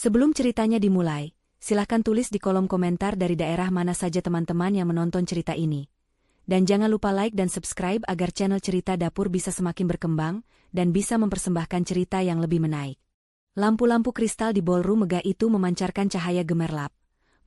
Sebelum ceritanya dimulai, silahkan tulis di kolom komentar dari daerah mana saja teman-teman yang menonton cerita ini. Dan jangan lupa like dan subscribe agar channel Cerita Dapur bisa semakin berkembang dan bisa mempersembahkan cerita yang lebih menarik. Lampu-lampu kristal di ballroom megah itu memancarkan cahaya gemerlap,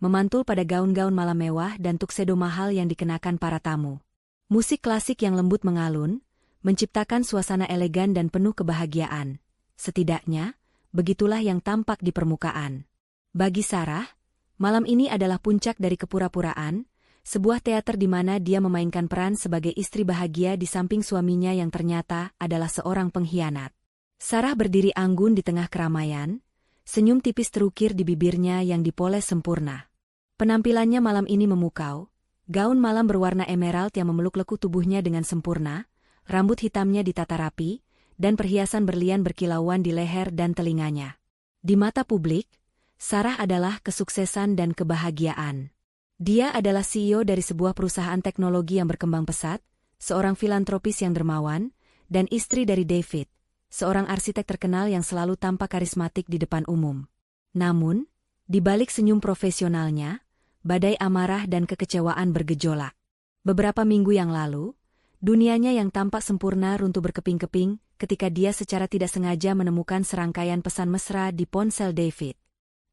memantul pada gaun-gaun malam mewah dan tuxedo mahal yang dikenakan para tamu. Musik klasik yang lembut mengalun, menciptakan suasana elegan dan penuh kebahagiaan. Setidaknya, begitulah yang tampak di permukaan. Bagi Sarah, malam ini adalah puncak dari kepura-puraan, sebuah teater di mana dia memainkan peran sebagai istri bahagia di samping suaminya yang ternyata adalah seorang pengkhianat. Sarah berdiri anggun di tengah keramaian, senyum tipis terukir di bibirnya yang dipoles sempurna. Penampilannya malam ini memukau, gaun malam berwarna emerald yang memeluk lekuk tubuhnya dengan sempurna, rambut hitamnya ditata rapi, dan perhiasan berlian berkilauan di leher dan telinganya. Di mata publik, Sarah adalah kesuksesan dan kebahagiaan. Dia adalah CEO dari sebuah perusahaan teknologi yang berkembang pesat, seorang filantropis yang dermawan, dan istri dari David, seorang arsitek terkenal yang selalu tampak karismatik di depan umum. Namun, di balik senyum profesionalnya, badai amarah dan kekecewaan bergejolak. Beberapa minggu yang lalu, dunianya yang tampak sempurna runtuh berkeping-keping ketika dia secara tidak sengaja menemukan serangkaian pesan mesra di ponsel David.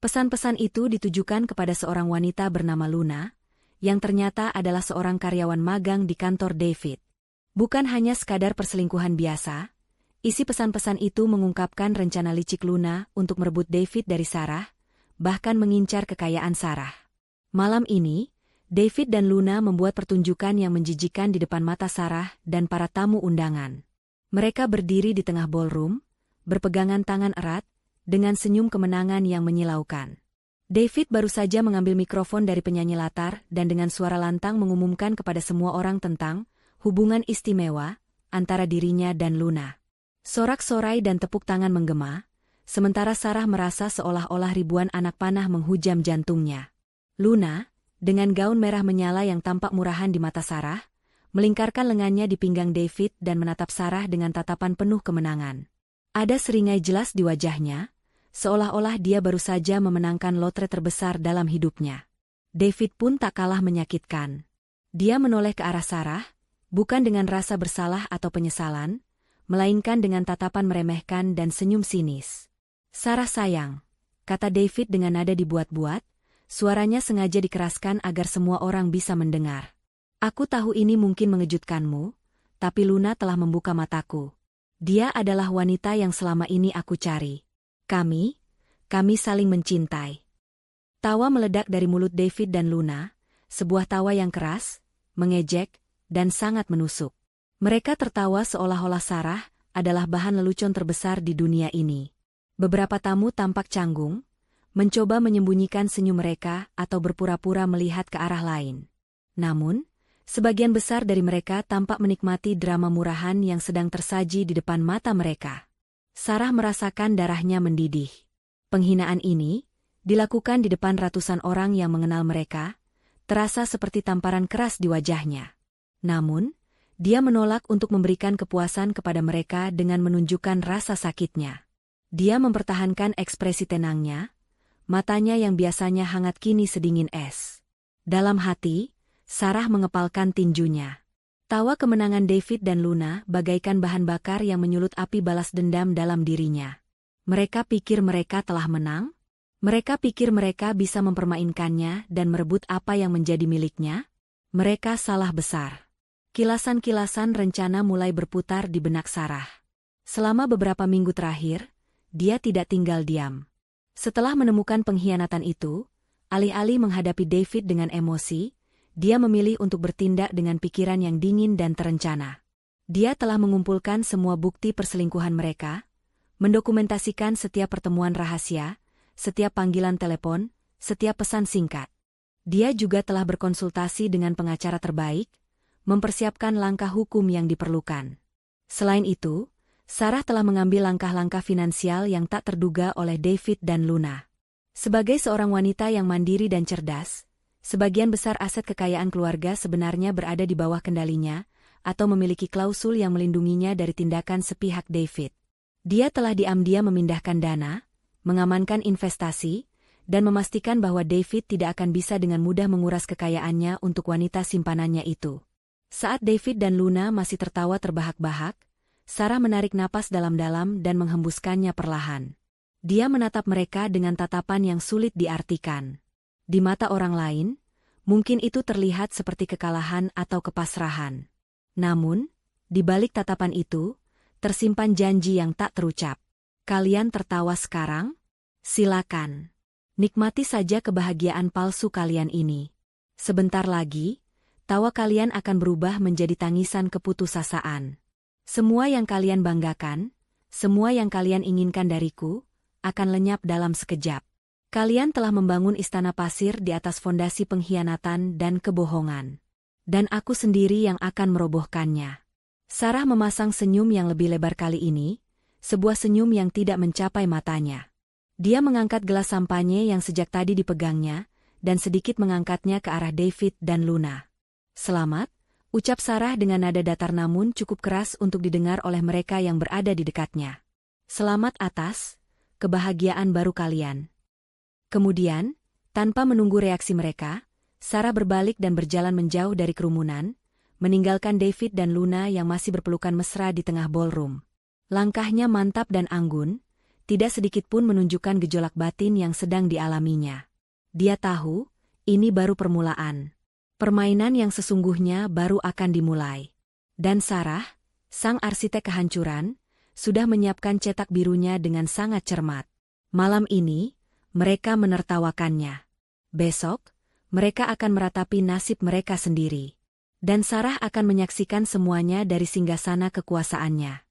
Pesan-pesan itu ditujukan kepada seorang wanita bernama Luna, yang ternyata adalah seorang karyawan magang di kantor David. Bukan hanya sekadar perselingkuhan biasa, isi pesan-pesan itu mengungkapkan rencana licik Luna untuk merebut David dari Sarah, bahkan mengincar kekayaan Sarah. Malam ini, David dan Luna membuat pertunjukan yang menjijikan di depan mata Sarah dan para tamu undangan. Mereka berdiri di tengah ballroom, berpegangan tangan erat, dengan senyum kemenangan yang menyilaukan. David baru saja mengambil mikrofon dari penyanyi latar dan dengan suara lantang mengumumkan kepada semua orang tentang hubungan istimewa antara dirinya dan Luna. Sorak-sorai dan tepuk tangan menggema, sementara Sarah merasa seolah-olah ribuan anak panah menghujam jantungnya. Luna, dengan gaun merah menyala yang tampak murahan di mata Sarah, melingkarkan lengannya di pinggang David dan menatap Sarah dengan tatapan penuh kemenangan. Ada seringai jelas di wajahnya, seolah-olah dia baru saja memenangkan lotre terbesar dalam hidupnya. David pun tak kalah menyakitkan. Dia menoleh ke arah Sarah, bukan dengan rasa bersalah atau penyesalan, melainkan dengan tatapan meremehkan dan senyum sinis. "Sarah sayang," kata David dengan nada dibuat-buat, suaranya sengaja dikeraskan agar semua orang bisa mendengar. "Aku tahu ini mungkin mengejutkanmu, tapi Luna telah membuka mataku. Dia adalah wanita yang selama ini aku cari. Kami saling mencintai." Tawa meledak dari mulut David dan Luna, sebuah tawa yang keras, mengejek, dan sangat menusuk. Mereka tertawa seolah-olah Sarah adalah bahan lelucon terbesar di dunia ini. Beberapa tamu tampak canggung, mencoba menyembunyikan senyum mereka atau berpura-pura melihat ke arah lain. Namun, sebagian besar dari mereka tampak menikmati drama murahan yang sedang tersaji di depan mata mereka. Sarah merasakan darahnya mendidih. Penghinaan ini, dilakukan di depan ratusan orang yang mengenal mereka, terasa seperti tamparan keras di wajahnya. Namun, dia menolak untuk memberikan kepuasan kepada mereka dengan menunjukkan rasa sakitnya. Dia mempertahankan ekspresi tenangnya, matanya yang biasanya hangat kini sedingin es. Dalam hati, Sarah mengepalkan tinjunya. Tawa kemenangan David dan Luna bagaikan bahan bakar yang menyulut api balas dendam dalam dirinya. Mereka pikir mereka telah menang? Mereka pikir mereka bisa mempermainkannya dan merebut apa yang menjadi miliknya? Mereka salah besar. Kilasan-kilasan rencana mulai berputar di benak Sarah. Selama beberapa minggu terakhir, dia tidak tinggal diam. Setelah menemukan pengkhianatan itu, alih-alih menghadapi David dengan emosi, dia memilih untuk bertindak dengan pikiran yang dingin dan terencana. Dia telah mengumpulkan semua bukti perselingkuhan mereka, mendokumentasikan setiap pertemuan rahasia, setiap panggilan telepon, setiap pesan singkat. Dia juga telah berkonsultasi dengan pengacara terbaik, mempersiapkan langkah hukum yang diperlukan. Selain itu, Sarah telah mengambil langkah-langkah finansial yang tak terduga oleh David dan Luna. Sebagai seorang wanita yang mandiri dan cerdas, sebagian besar aset kekayaan keluarga sebenarnya berada di bawah kendalinya, atau memiliki klausul yang melindunginya dari tindakan sepihak David. Dia telah diam-diam memindahkan dana, mengamankan investasi, dan memastikan bahwa David tidak akan bisa dengan mudah menguras kekayaannya untuk wanita simpanannya itu. Saat David dan Luna masih tertawa terbahak-bahak, Sarah menarik napas dalam-dalam dan menghembuskannya perlahan. Dia menatap mereka dengan tatapan yang sulit diartikan. Di mata orang lain, mungkin itu terlihat seperti kekalahan atau kepasrahan. Namun, di balik tatapan itu, tersimpan janji yang tak terucap. Kalian tertawa sekarang? Silakan. Nikmati saja kebahagiaan palsu kalian ini. Sebentar lagi, tawa kalian akan berubah menjadi tangisan keputusasaan. Semua yang kalian banggakan, semua yang kalian inginkan dariku, akan lenyap dalam sekejap. Kalian telah membangun istana pasir di atas fondasi pengkhianatan dan kebohongan. Dan aku sendiri yang akan merobohkannya. Sarah memasang senyum yang lebih lebar kali ini, sebuah senyum yang tidak mencapai matanya. Dia mengangkat gelas sampanye yang sejak tadi dipegangnya, dan sedikit mengangkatnya ke arah David dan Luna. Selamat, ucap Sarah dengan nada datar namun cukup keras untuk didengar oleh mereka yang berada di dekatnya. Selamat atas kebahagiaan baru kalian. Kemudian, tanpa menunggu reaksi mereka, Sarah berbalik dan berjalan menjauh dari kerumunan, meninggalkan David dan Luna yang masih berpelukan mesra di tengah ballroom. Langkahnya mantap dan anggun, tidak sedikit pun menunjukkan gejolak batin yang sedang dialaminya. Dia tahu, ini baru permulaan. Permainan yang sesungguhnya baru akan dimulai. Dan Sarah, sang arsitek kehancuran, sudah menyiapkan cetak birunya dengan sangat cermat. Malam ini, mereka menertawakannya. Besok, mereka akan meratapi nasib mereka sendiri. Dan Sarah akan menyaksikan semuanya dari singgasana kekuasaannya.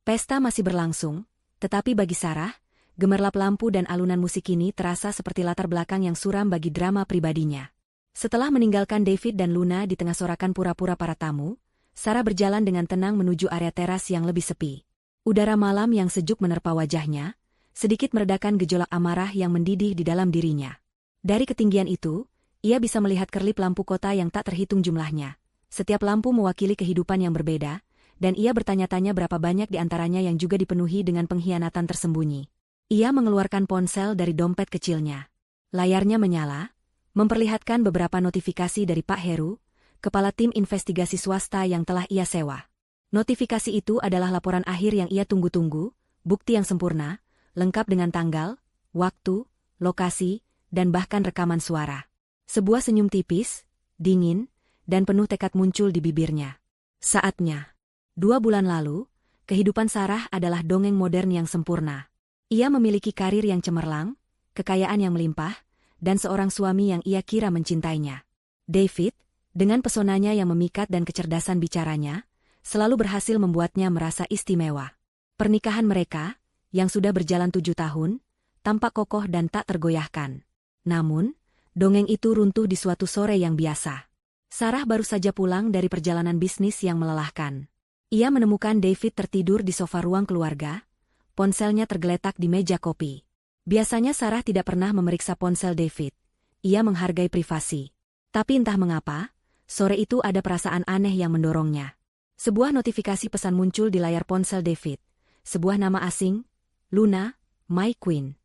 Pesta masih berlangsung, tetapi bagi Sarah, gemerlap lampu dan alunan musik ini terasa seperti latar belakang yang suram bagi drama pribadinya. Setelah meninggalkan David dan Luna di tengah sorakan pura-pura para tamu, Sarah berjalan dengan tenang menuju area teras yang lebih sepi. Udara malam yang sejuk menerpa wajahnya, sedikit meredakan gejolak amarah yang mendidih di dalam dirinya. Dari ketinggian itu, ia bisa melihat kerlip lampu kota yang tak terhitung jumlahnya. Setiap lampu mewakili kehidupan yang berbeda, dan ia bertanya-tanya berapa banyak di antaranya yang juga dipenuhi dengan pengkhianatan tersembunyi. Ia mengeluarkan ponsel dari dompet kecilnya. Layarnya menyala, memperlihatkan beberapa notifikasi dari Pak Heru, kepala tim investigasi swasta yang telah ia sewa. Notifikasi itu adalah laporan akhir yang ia tunggu-tunggu, bukti yang sempurna, lengkap dengan tanggal, waktu, lokasi, dan bahkan rekaman suara. Sebuah senyum tipis, dingin, dan penuh tekad muncul di bibirnya. Saatnya. 2 bulan lalu, kehidupan Sarah adalah dongeng modern yang sempurna. Ia memiliki karir yang cemerlang, kekayaan yang melimpah, dan seorang suami yang ia kira mencintainya. David, dengan pesonanya yang memikat dan kecerdasan bicaranya, selalu berhasil membuatnya merasa istimewa. Pernikahan mereka, yang sudah berjalan 7 tahun, tampak kokoh dan tak tergoyahkan. Namun, dongeng itu runtuh di suatu sore yang biasa. Sarah baru saja pulang dari perjalanan bisnis yang melelahkan. Ia menemukan David tertidur di sofa ruang keluarga, ponselnya tergeletak di meja kopi. Biasanya Sarah tidak pernah memeriksa ponsel David. Ia menghargai privasi. Tapi entah mengapa, sore itu ada perasaan aneh yang mendorongnya. Sebuah notifikasi pesan muncul di layar ponsel David. Sebuah nama asing, Luna, My Queen.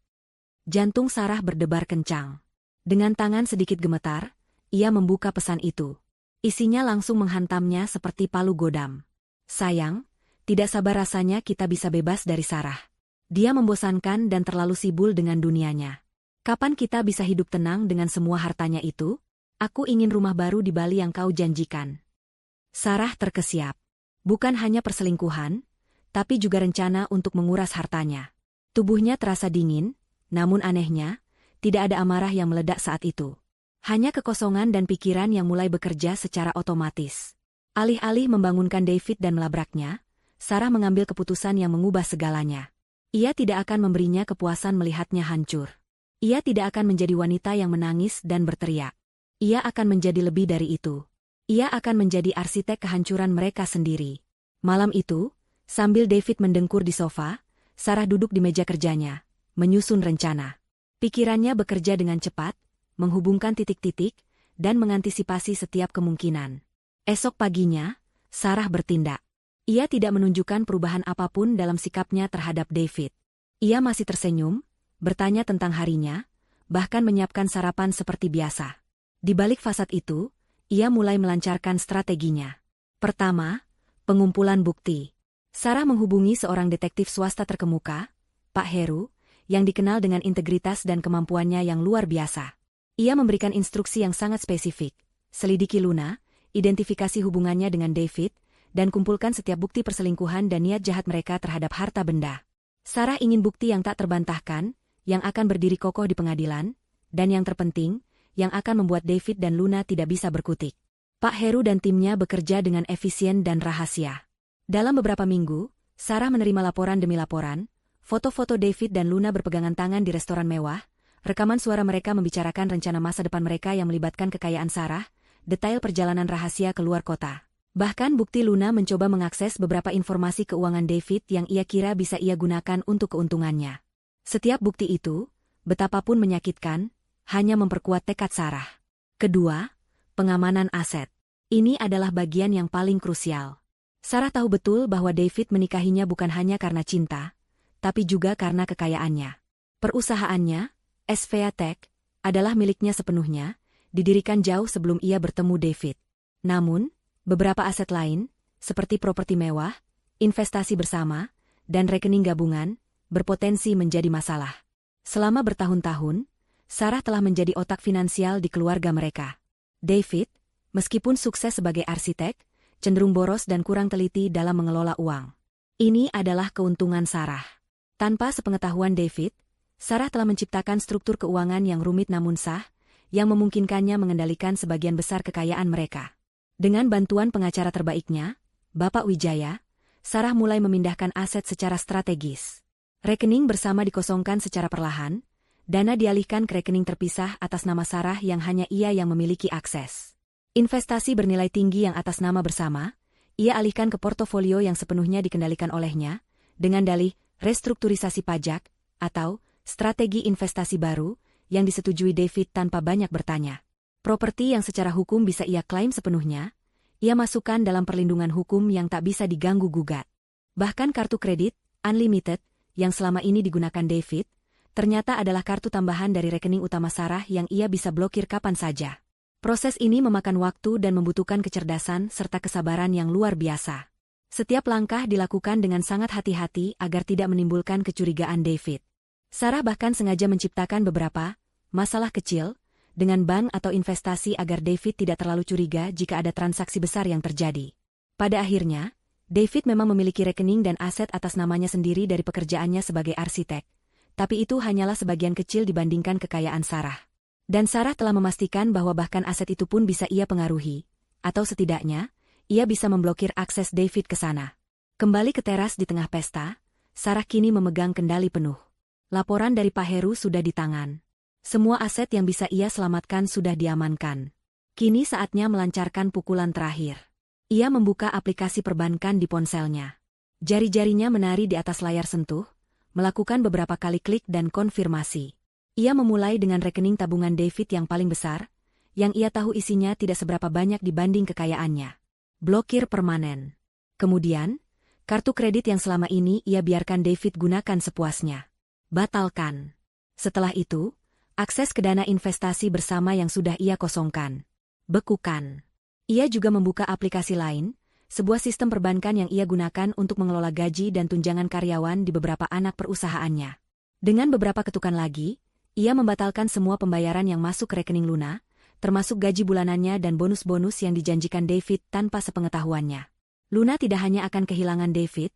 Jantung Sarah berdebar kencang. Dengan tangan sedikit gemetar, ia membuka pesan itu. Isinya langsung menghantamnya seperti palu godam. Sayang, tidak sabar rasanya kita bisa bebas dari Sarah. Dia membosankan dan terlalu sibuk dengan dunianya. Kapan kita bisa hidup tenang dengan semua hartanya itu? Aku ingin rumah baru di Bali yang kau janjikan. Sarah terkesiap. Bukan hanya perselingkuhan, tapi juga rencana untuk menguras hartanya. Tubuhnya terasa dingin, namun anehnya, tidak ada amarah yang meledak saat itu. Hanya kekosongan dan pikiran yang mulai bekerja secara otomatis. Alih-alih membangunkan David dan melabraknya, Sarah mengambil keputusan yang mengubah segalanya. Ia tidak akan memberinya kepuasan melihatnya hancur. Ia tidak akan menjadi wanita yang menangis dan berteriak. Ia akan menjadi lebih dari itu. Ia akan menjadi arsitek kehancuran mereka sendiri. Malam itu, sambil David mendengkur di sofa, Sarah duduk di meja kerjanya, menyusun rencana. Pikirannya bekerja dengan cepat, menghubungkan titik-titik, dan mengantisipasi setiap kemungkinan. Esok paginya, Sarah bertindak. Ia tidak menunjukkan perubahan apapun dalam sikapnya terhadap David. Ia masih tersenyum, bertanya tentang harinya, bahkan menyiapkan sarapan seperti biasa. Di balik fasad itu, ia mulai melancarkan strateginya. Pertama, pengumpulan bukti. Sarah menghubungi seorang detektif swasta terkemuka, Pak Heru, yang dikenal dengan integritas dan kemampuannya yang luar biasa. Ia memberikan instruksi yang sangat spesifik. Selidiki Luna, identifikasi hubungannya dengan David, dan kumpulkan setiap bukti perselingkuhan dan niat jahat mereka terhadap harta benda. Sarah ingin bukti yang tak terbantahkan, yang akan berdiri kokoh di pengadilan, dan yang terpenting, yang akan membuat David dan Luna tidak bisa berkutik. Pak Heru dan timnya bekerja dengan efisien dan rahasia. Dalam beberapa minggu, Sarah menerima laporan demi laporan, foto-foto David dan Luna berpegangan tangan di restoran mewah, rekaman suara mereka membicarakan rencana masa depan mereka yang melibatkan kekayaan Sarah, detail perjalanan rahasia ke luar kota. Bahkan bukti Luna mencoba mengakses beberapa informasi keuangan David yang ia kira bisa ia gunakan untuk keuntungannya. Setiap bukti itu, betapapun menyakitkan, hanya memperkuat tekad Sarah. Kedua, pengamanan aset. Ini adalah bagian yang paling krusial. Sarah tahu betul bahwa David menikahinya bukan hanya karena cinta, tapi juga karena kekayaannya. Perusahaannya, SVA Tech, adalah miliknya sepenuhnya, didirikan jauh sebelum ia bertemu David. Namun, beberapa aset lain, seperti properti mewah, investasi bersama, dan rekening gabungan, berpotensi menjadi masalah. Selama bertahun-tahun, Sarah telah menjadi otak finansial di keluarga mereka. David, meskipun sukses sebagai arsitek, cenderung boros dan kurang teliti dalam mengelola uang. Ini adalah keuntungan Sarah. Tanpa sepengetahuan David, Sarah telah menciptakan struktur keuangan yang rumit namun sah, yang memungkinkannya mengendalikan sebagian besar kekayaan mereka. Dengan bantuan pengacara terbaiknya, Bapak Wijaya, Sarah mulai memindahkan aset secara strategis. Rekening bersama dikosongkan secara perlahan, dana dialihkan ke rekening terpisah atas nama Sarah yang hanya ia yang memiliki akses. Investasi bernilai tinggi yang atas nama bersama, ia alihkan ke portofolio yang sepenuhnya dikendalikan olehnya, dengan dalih restrukturisasi pajak, atau strategi investasi baru, yang disetujui David tanpa banyak bertanya. Properti yang secara hukum bisa ia klaim sepenuhnya, ia masukkan dalam perlindungan hukum yang tak bisa diganggu-gugat. Bahkan kartu kredit, Unlimited, yang selama ini digunakan David, ternyata adalah kartu tambahan dari rekening utama Sarah yang ia bisa blokir kapan saja. Proses ini memakan waktu dan membutuhkan kecerdasan serta kesabaran yang luar biasa. Setiap langkah dilakukan dengan sangat hati-hati agar tidak menimbulkan kecurigaan David. Sarah bahkan sengaja menciptakan beberapa masalah kecil dengan bank atau investasi agar David tidak terlalu curiga jika ada transaksi besar yang terjadi. Pada akhirnya, David memang memiliki rekening dan aset atas namanya sendiri dari pekerjaannya sebagai arsitek, tapi itu hanyalah sebagian kecil dibandingkan kekayaan Sarah. Dan Sarah telah memastikan bahwa bahkan aset itu pun bisa ia pengaruhi, atau setidaknya, ia bisa memblokir akses David ke sana. Kembali ke teras di tengah pesta, Sarah kini memegang kendali penuh. Laporan dari Pak Heru sudah di tangan. Semua aset yang bisa ia selamatkan sudah diamankan. Kini saatnya melancarkan pukulan terakhir. Ia membuka aplikasi perbankan di ponselnya. Jari-jarinya menari di atas layar sentuh, melakukan beberapa kali klik dan konfirmasi. Ia memulai dengan rekening tabungan David yang paling besar, yang ia tahu isinya tidak seberapa banyak dibanding kekayaannya. Blokir permanen. Kemudian, kartu kredit yang selama ini ia biarkan David gunakan sepuasnya. Batalkan. Setelah itu, akses ke dana investasi bersama yang sudah ia kosongkan. Bekukan. Ia juga membuka aplikasi lain, sebuah sistem perbankan yang ia gunakan untuk mengelola gaji dan tunjangan karyawan di beberapa anak perusahaannya. Dengan beberapa ketukan lagi, ia membatalkan semua pembayaran yang masuk ke rekening Luna, termasuk gaji bulanannya dan bonus-bonus yang dijanjikan David tanpa sepengetahuannya. Luna tidak hanya akan kehilangan David,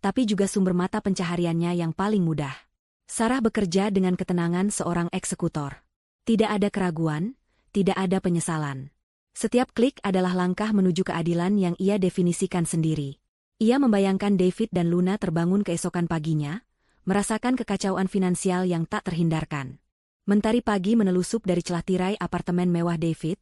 tapi juga sumber mata pencahariannya yang paling mudah. Sarah bekerja dengan ketenangan seorang eksekutor. Tidak ada keraguan, tidak ada penyesalan. Setiap klik adalah langkah menuju keadilan yang ia definisikan sendiri. Ia membayangkan David dan Luna terbangun keesokan paginya, merasakan kekacauan finansial yang tak terhindarkan. Mentari pagi menelusup dari celah tirai apartemen mewah David,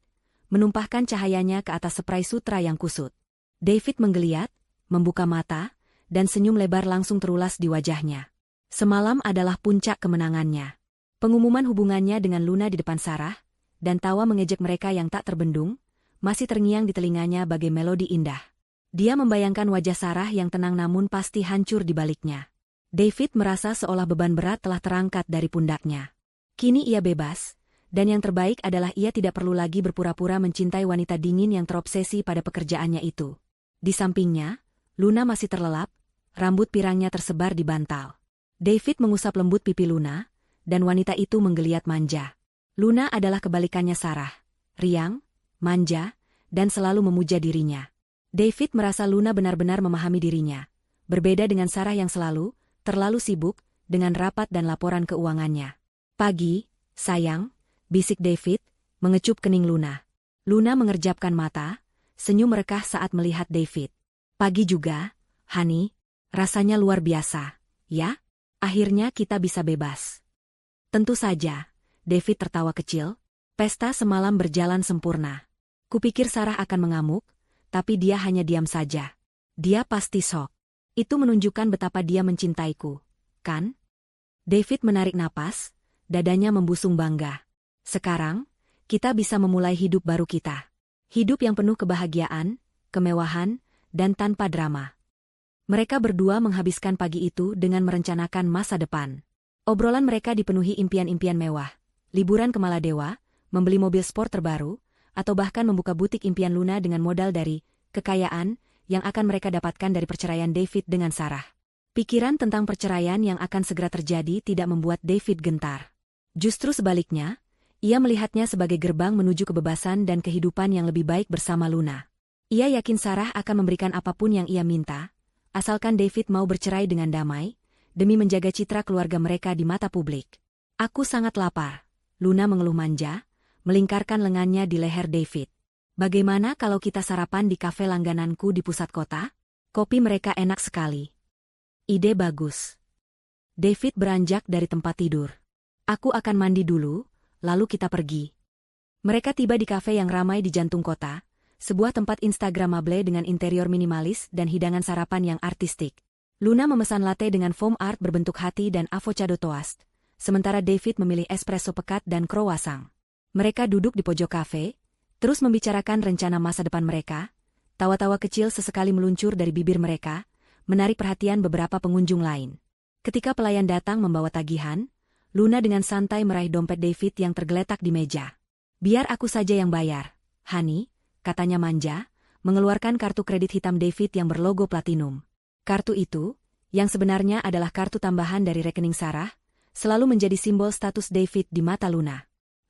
menumpahkan cahayanya ke atas spray sutra yang kusut. David menggeliat, membuka mata, dan senyum lebar langsung terulas di wajahnya. Semalam adalah puncak kemenangannya. Pengumuman hubungannya dengan Luna di depan Sarah, dan tawa mengejek mereka yang tak terbendung, masih terngiang di telinganya bagai melodi indah. Dia membayangkan wajah Sarah yang tenang namun pasti hancur di baliknya. David merasa seolah beban berat telah terangkat dari pundaknya. Kini ia bebas, dan yang terbaik adalah ia tidak perlu lagi berpura-pura mencintai wanita dingin yang terobsesi pada pekerjaannya itu. Di sampingnya, Luna masih terlelap, rambut pirangnya tersebar di bantal. David mengusap lembut pipi Luna, dan wanita itu menggeliat manja. Luna adalah kebalikannya Sarah, riang, manja, dan selalu memuja dirinya. David merasa Luna benar-benar memahami dirinya. Berbeda dengan Sarah yang terlalu sibuk, dengan rapat dan laporan keuangannya. Pagi, sayang, bisik David, mengecup kening Luna. Luna mengerjapkan mata, senyum merekah saat melihat David. Pagi juga, honey, rasanya luar biasa, ya? Akhirnya kita bisa bebas. Tentu saja, David tertawa kecil. Pesta semalam berjalan sempurna. Kupikir Sarah akan mengamuk, tapi dia hanya diam saja. Dia pasti shock. Itu menunjukkan betapa dia mencintaiku, kan? David menarik napas, dadanya membusung bangga. Sekarang, kita bisa memulai hidup baru kita. Hidup yang penuh kebahagiaan, kemewahan, dan tanpa drama. Mereka berdua menghabiskan pagi itu dengan merencanakan masa depan. Obrolan mereka dipenuhi impian-impian mewah, liburan ke Maladewa, membeli mobil sport terbaru, atau bahkan membuka butik impian Luna dengan modal dari kekayaan yang akan mereka dapatkan dari perceraian David dengan Sarah. Pikiran tentang perceraian yang akan segera terjadi tidak membuat David gentar. Justru sebaliknya, ia melihatnya sebagai gerbang menuju kebebasan dan kehidupan yang lebih baik bersama Luna. Ia yakin Sarah akan memberikan apapun yang ia minta, asalkan David mau bercerai dengan damai, demi menjaga citra keluarga mereka di mata publik. Aku sangat lapar, Luna mengeluh manja, melingkarkan lengannya di leher David. Bagaimana kalau kita sarapan di kafe langgananku di pusat kota? Kopi mereka enak sekali. Ide bagus. David beranjak dari tempat tidur. Aku akan mandi dulu, lalu kita pergi. Mereka tiba di kafe yang ramai di jantung kota, sebuah tempat instagramable dengan interior minimalis dan hidangan sarapan yang artistik. Luna memesan latte dengan foam art berbentuk hati dan avocado toast, sementara David memilih espresso pekat dan croissant. Mereka duduk di pojok kafe, terus membicarakan rencana masa depan mereka. Tawa-tawa kecil sesekali meluncur dari bibir mereka, menarik perhatian beberapa pengunjung lain. Ketika pelayan datang membawa tagihan, Luna dengan santai meraih dompet David yang tergeletak di meja. Biar aku saja yang bayar, honey, katanya manja, mengeluarkan kartu kredit hitam David yang berlogo platinum. Kartu itu, yang sebenarnya adalah kartu tambahan dari rekening Sarah, selalu menjadi simbol status David di mata Luna.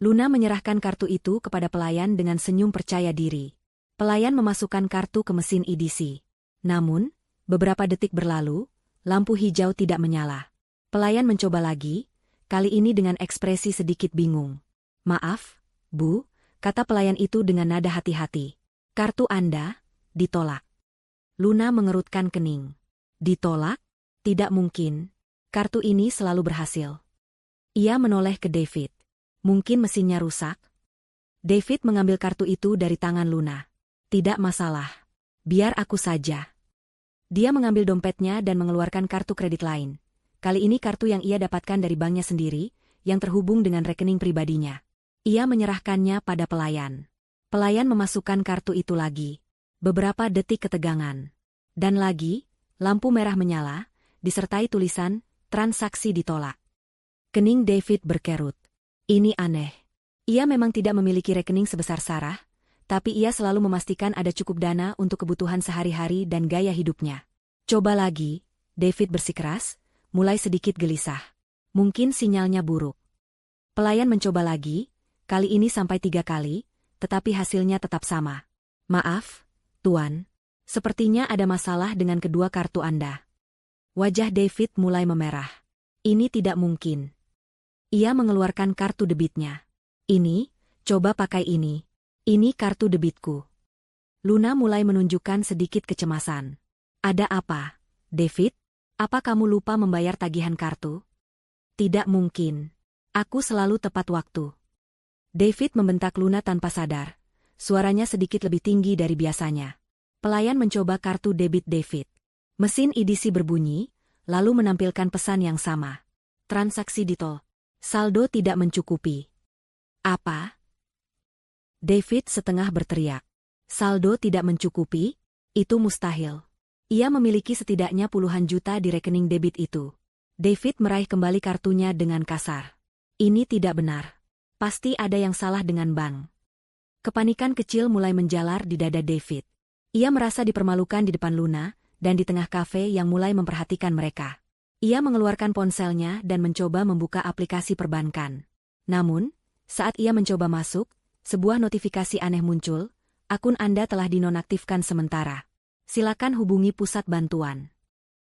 Luna menyerahkan kartu itu kepada pelayan dengan senyum percaya diri. Pelayan memasukkan kartu ke mesin EDC. Namun, beberapa detik berlalu, lampu hijau tidak menyala. Pelayan mencoba lagi, kali ini dengan ekspresi sedikit bingung. Maaf, Bu, kata pelayan itu dengan nada hati-hati. Kartu Anda ditolak. Luna mengerutkan kening. Ditolak? Tidak mungkin. Kartu ini selalu berhasil. Ia menoleh ke David. Mungkin mesinnya rusak? David mengambil kartu itu dari tangan Luna. Tidak masalah. Biar aku saja. Dia mengambil dompetnya dan mengeluarkan kartu kredit lain. Kali ini kartu yang ia dapatkan dari banknya sendiri, yang terhubung dengan rekening pribadinya. Ia menyerahkannya pada pelayan. Pelayan memasukkan kartu itu lagi. Beberapa detik ketegangan. Dan lagi, lampu merah menyala, disertai tulisan, transaksi ditolak. Kening David berkerut. Ini aneh. Ia memang tidak memiliki rekening sebesar Sarah, tapi ia selalu memastikan ada cukup dana untuk kebutuhan sehari-hari dan gaya hidupnya. Coba lagi, David bersikeras, mulai sedikit gelisah. Mungkin sinyalnya buruk. Pelayan mencoba lagi, kali ini sampai 3 kali, tetapi hasilnya tetap sama. Maaf, Tuan. Sepertinya ada masalah dengan kedua kartu Anda. Wajah David mulai memerah. Ini tidak mungkin. Ia mengeluarkan kartu debitnya. Ini, coba pakai ini. Ini kartu debitku. Luna mulai menunjukkan sedikit kecemasan. Ada apa, David? Apa kamu lupa membayar tagihan kartu? Tidak mungkin. Aku selalu tepat waktu. David membentak Luna tanpa sadar. Suaranya sedikit lebih tinggi dari biasanya. Pelayan mencoba kartu debit David. Mesin EDC berbunyi, lalu menampilkan pesan yang sama. Transaksi ditolak. Saldo tidak mencukupi. Apa? David setengah berteriak. Saldo tidak mencukupi? Itu mustahil. Ia memiliki setidaknya puluhan juta di rekening debit itu. David meraih kembali kartunya dengan kasar. Ini tidak benar. Pasti ada yang salah dengan bank. Kepanikan kecil mulai menjalar di dada David. Ia merasa dipermalukan di depan Luna, dan di tengah kafe yang mulai memperhatikan mereka. Ia mengeluarkan ponselnya dan mencoba membuka aplikasi perbankan. Namun, saat ia mencoba masuk, sebuah notifikasi aneh muncul, akun Anda telah dinonaktifkan sementara. Silakan hubungi pusat bantuan.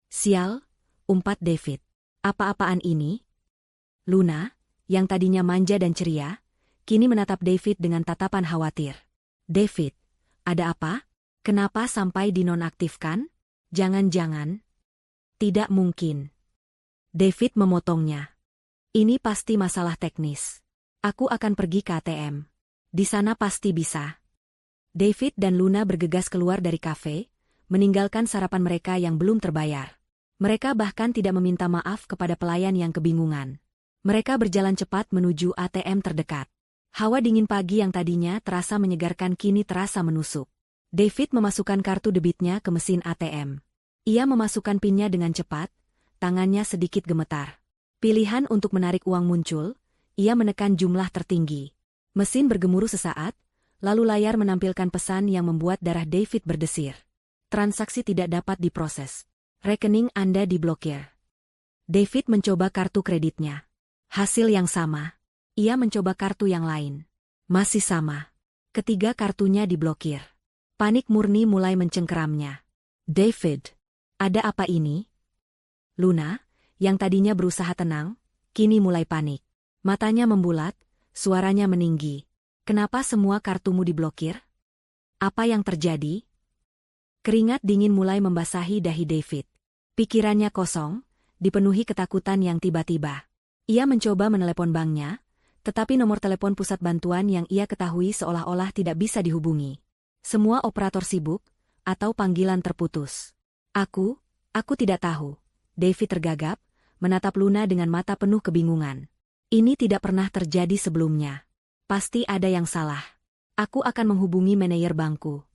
Sial, umpat David. Apa-apaan ini? Luna, yang tadinya manja dan ceria, kini menatap David dengan tatapan khawatir. David, ada apa? Kenapa sampai dinonaktifkan? Jangan-jangan. Tidak mungkin. David memotongnya. Ini pasti masalah teknis. Aku akan pergi ke ATM. Di sana pasti bisa. David dan Luna bergegas keluar dari kafe, meninggalkan sarapan mereka yang belum terbayar. Mereka bahkan tidak meminta maaf kepada pelayan yang kebingungan. Mereka berjalan cepat menuju ATM terdekat. Hawa dingin pagi yang tadinya terasa menyegarkan kini terasa menusuk. David memasukkan kartu debitnya ke mesin ATM. Ia memasukkan PIN-nya dengan cepat, tangannya sedikit gemetar. Pilihan untuk menarik uang muncul, ia menekan jumlah tertinggi. Mesin bergemuruh sesaat, lalu layar menampilkan pesan yang membuat darah David berdesir. Transaksi tidak dapat diproses. Rekening Anda diblokir. David mencoba kartu kreditnya. Hasil yang sama. Ia mencoba kartu yang lain. Masih sama. Ketiga kartunya diblokir. Panik murni mulai mencengkeramnya. David, ada apa ini? Luna, yang tadinya berusaha tenang, kini mulai panik. Matanya membulat, suaranya meninggi. Kenapa semua kartumu diblokir? Apa yang terjadi? Keringat dingin mulai membasahi dahi David. Pikirannya kosong, dipenuhi ketakutan yang tiba-tiba. Ia mencoba menelepon banknya, tetapi nomor telepon pusat bantuan yang ia ketahui seolah-olah tidak bisa dihubungi. Semua operator sibuk, atau panggilan terputus. Aku tidak tahu. David tergagap, menatap Luna dengan mata penuh kebingungan. Ini tidak pernah terjadi sebelumnya. Pasti ada yang salah. Aku akan menghubungi manajer bankku.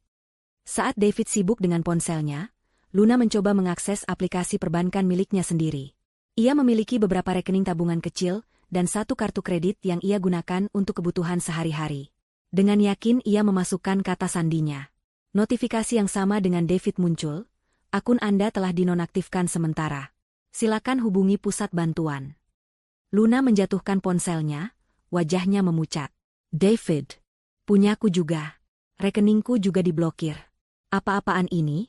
Saat David sibuk dengan ponselnya, Luna mencoba mengakses aplikasi perbankan miliknya sendiri. Ia memiliki beberapa rekening tabungan kecil dan satu kartu kredit yang ia gunakan untuk kebutuhan sehari-hari. Dengan yakin ia memasukkan kata sandinya. Notifikasi yang sama dengan David muncul. Akun Anda telah dinonaktifkan sementara. Silakan hubungi pusat bantuan. Luna menjatuhkan ponselnya, wajahnya memucat. David, punyaku juga. Rekeningku juga diblokir. Apa-apaan ini?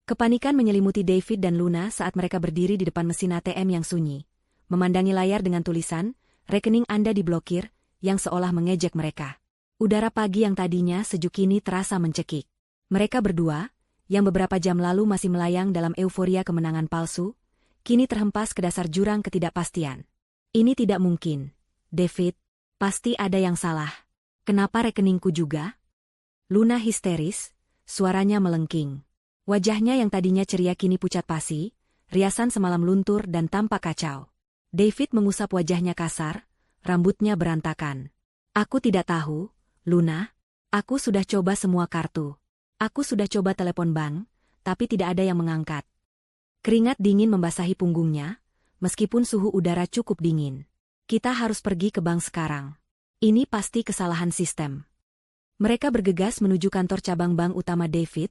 Kepanikan menyelimuti David dan Luna saat mereka berdiri di depan mesin ATM yang sunyi. Memandangi layar dengan tulisan, rekening Anda diblokir, yang seolah mengejek mereka. Udara pagi yang tadinya sejuk kini terasa mencekik. Mereka berdua, yang beberapa jam lalu masih melayang dalam euforia kemenangan palsu, kini terhempas ke dasar jurang ketidakpastian. Ini tidak mungkin. David, pasti ada yang salah. Kenapa rekeningku juga? Luna histeris, suaranya melengking. Wajahnya yang tadinya ceria kini pucat pasi, riasan semalam luntur dan tampak kacau. David mengusap wajahnya kasar, rambutnya berantakan. Aku tidak tahu, Luna. Aku sudah coba semua kartu. Aku sudah coba telepon bank, tapi tidak ada yang mengangkat. Keringat dingin membasahi punggungnya, meskipun suhu udara cukup dingin. Kita harus pergi ke bank sekarang. Ini pasti kesalahan sistem. Mereka bergegas menuju kantor cabang bank utama David,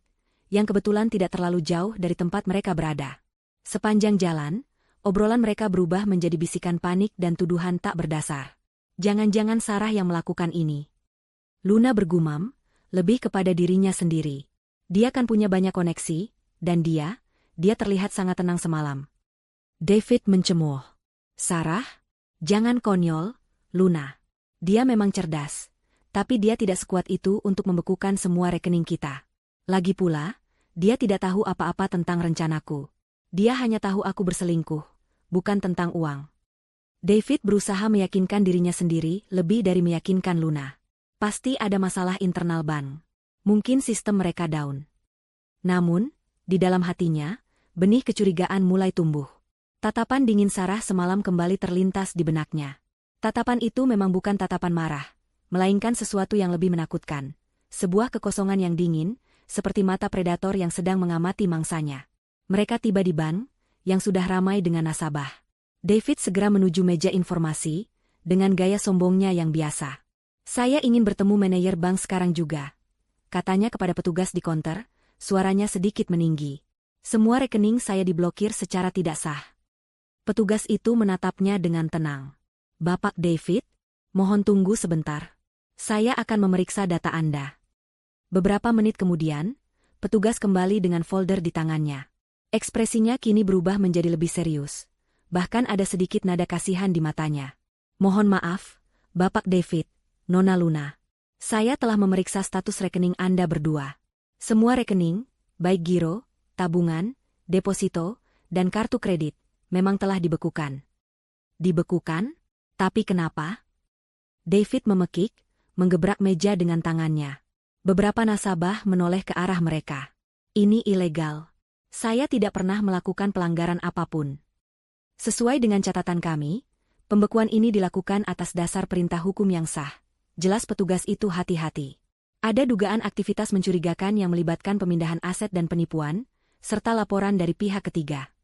yang kebetulan tidak terlalu jauh dari tempat mereka berada. Sepanjang jalan, obrolan mereka berubah menjadi bisikan panik dan tuduhan tak berdasar. Jangan-jangan Sarah yang melakukan ini. Luna bergumam, lebih kepada dirinya sendiri. Dia kan punya banyak koneksi, dan dia terlihat sangat tenang semalam. David mencemooh. Sarah? Jangan konyol, Luna. Dia memang cerdas, tapi dia tidak sekuat itu untuk membekukan semua rekening kita. Lagi pula, dia tidak tahu apa-apa tentang rencanaku. Dia hanya tahu aku berselingkuh, bukan tentang uang. David berusaha meyakinkan dirinya sendiri lebih dari meyakinkan Luna. Pasti ada masalah internal bank. Mungkin sistem mereka down. Namun, di dalam hatinya, benih kecurigaan mulai tumbuh. Tatapan dingin Sarah semalam kembali terlintas di benaknya. Tatapan itu memang bukan tatapan marah, melainkan sesuatu yang lebih menakutkan. Sebuah kekosongan yang dingin, seperti mata predator yang sedang mengamati mangsanya. Mereka tiba di bank, yang sudah ramai dengan nasabah. David segera menuju meja informasi, dengan gaya sombongnya yang biasa. Saya ingin bertemu manajer bank sekarang juga, katanya kepada petugas di konter, suaranya sedikit meninggi. Semua rekening saya diblokir secara tidak sah. Petugas itu menatapnya dengan tenang. Bapak David, mohon tunggu sebentar. Saya akan memeriksa data Anda. Beberapa menit kemudian, petugas kembali dengan folder di tangannya. Ekspresinya kini berubah menjadi lebih serius. Bahkan ada sedikit nada kasihan di matanya. Mohon maaf, Bapak David, Nona Luna. Saya telah memeriksa status rekening Anda berdua. Semua rekening, baik giro, tabungan, deposito, dan kartu kredit, memang telah dibekukan. Dibekukan? Tapi kenapa? David memekik, menggebrak meja dengan tangannya. Beberapa nasabah menoleh ke arah mereka. Ini ilegal. Saya tidak pernah melakukan pelanggaran apapun. Sesuai dengan catatan kami, pembekuan ini dilakukan atas dasar perintah hukum yang sah. Jelas petugas itu hati-hati. Ada dugaan aktivitas mencurigakan yang melibatkan pemindahan aset dan penipuan, serta laporan dari pihak ketiga.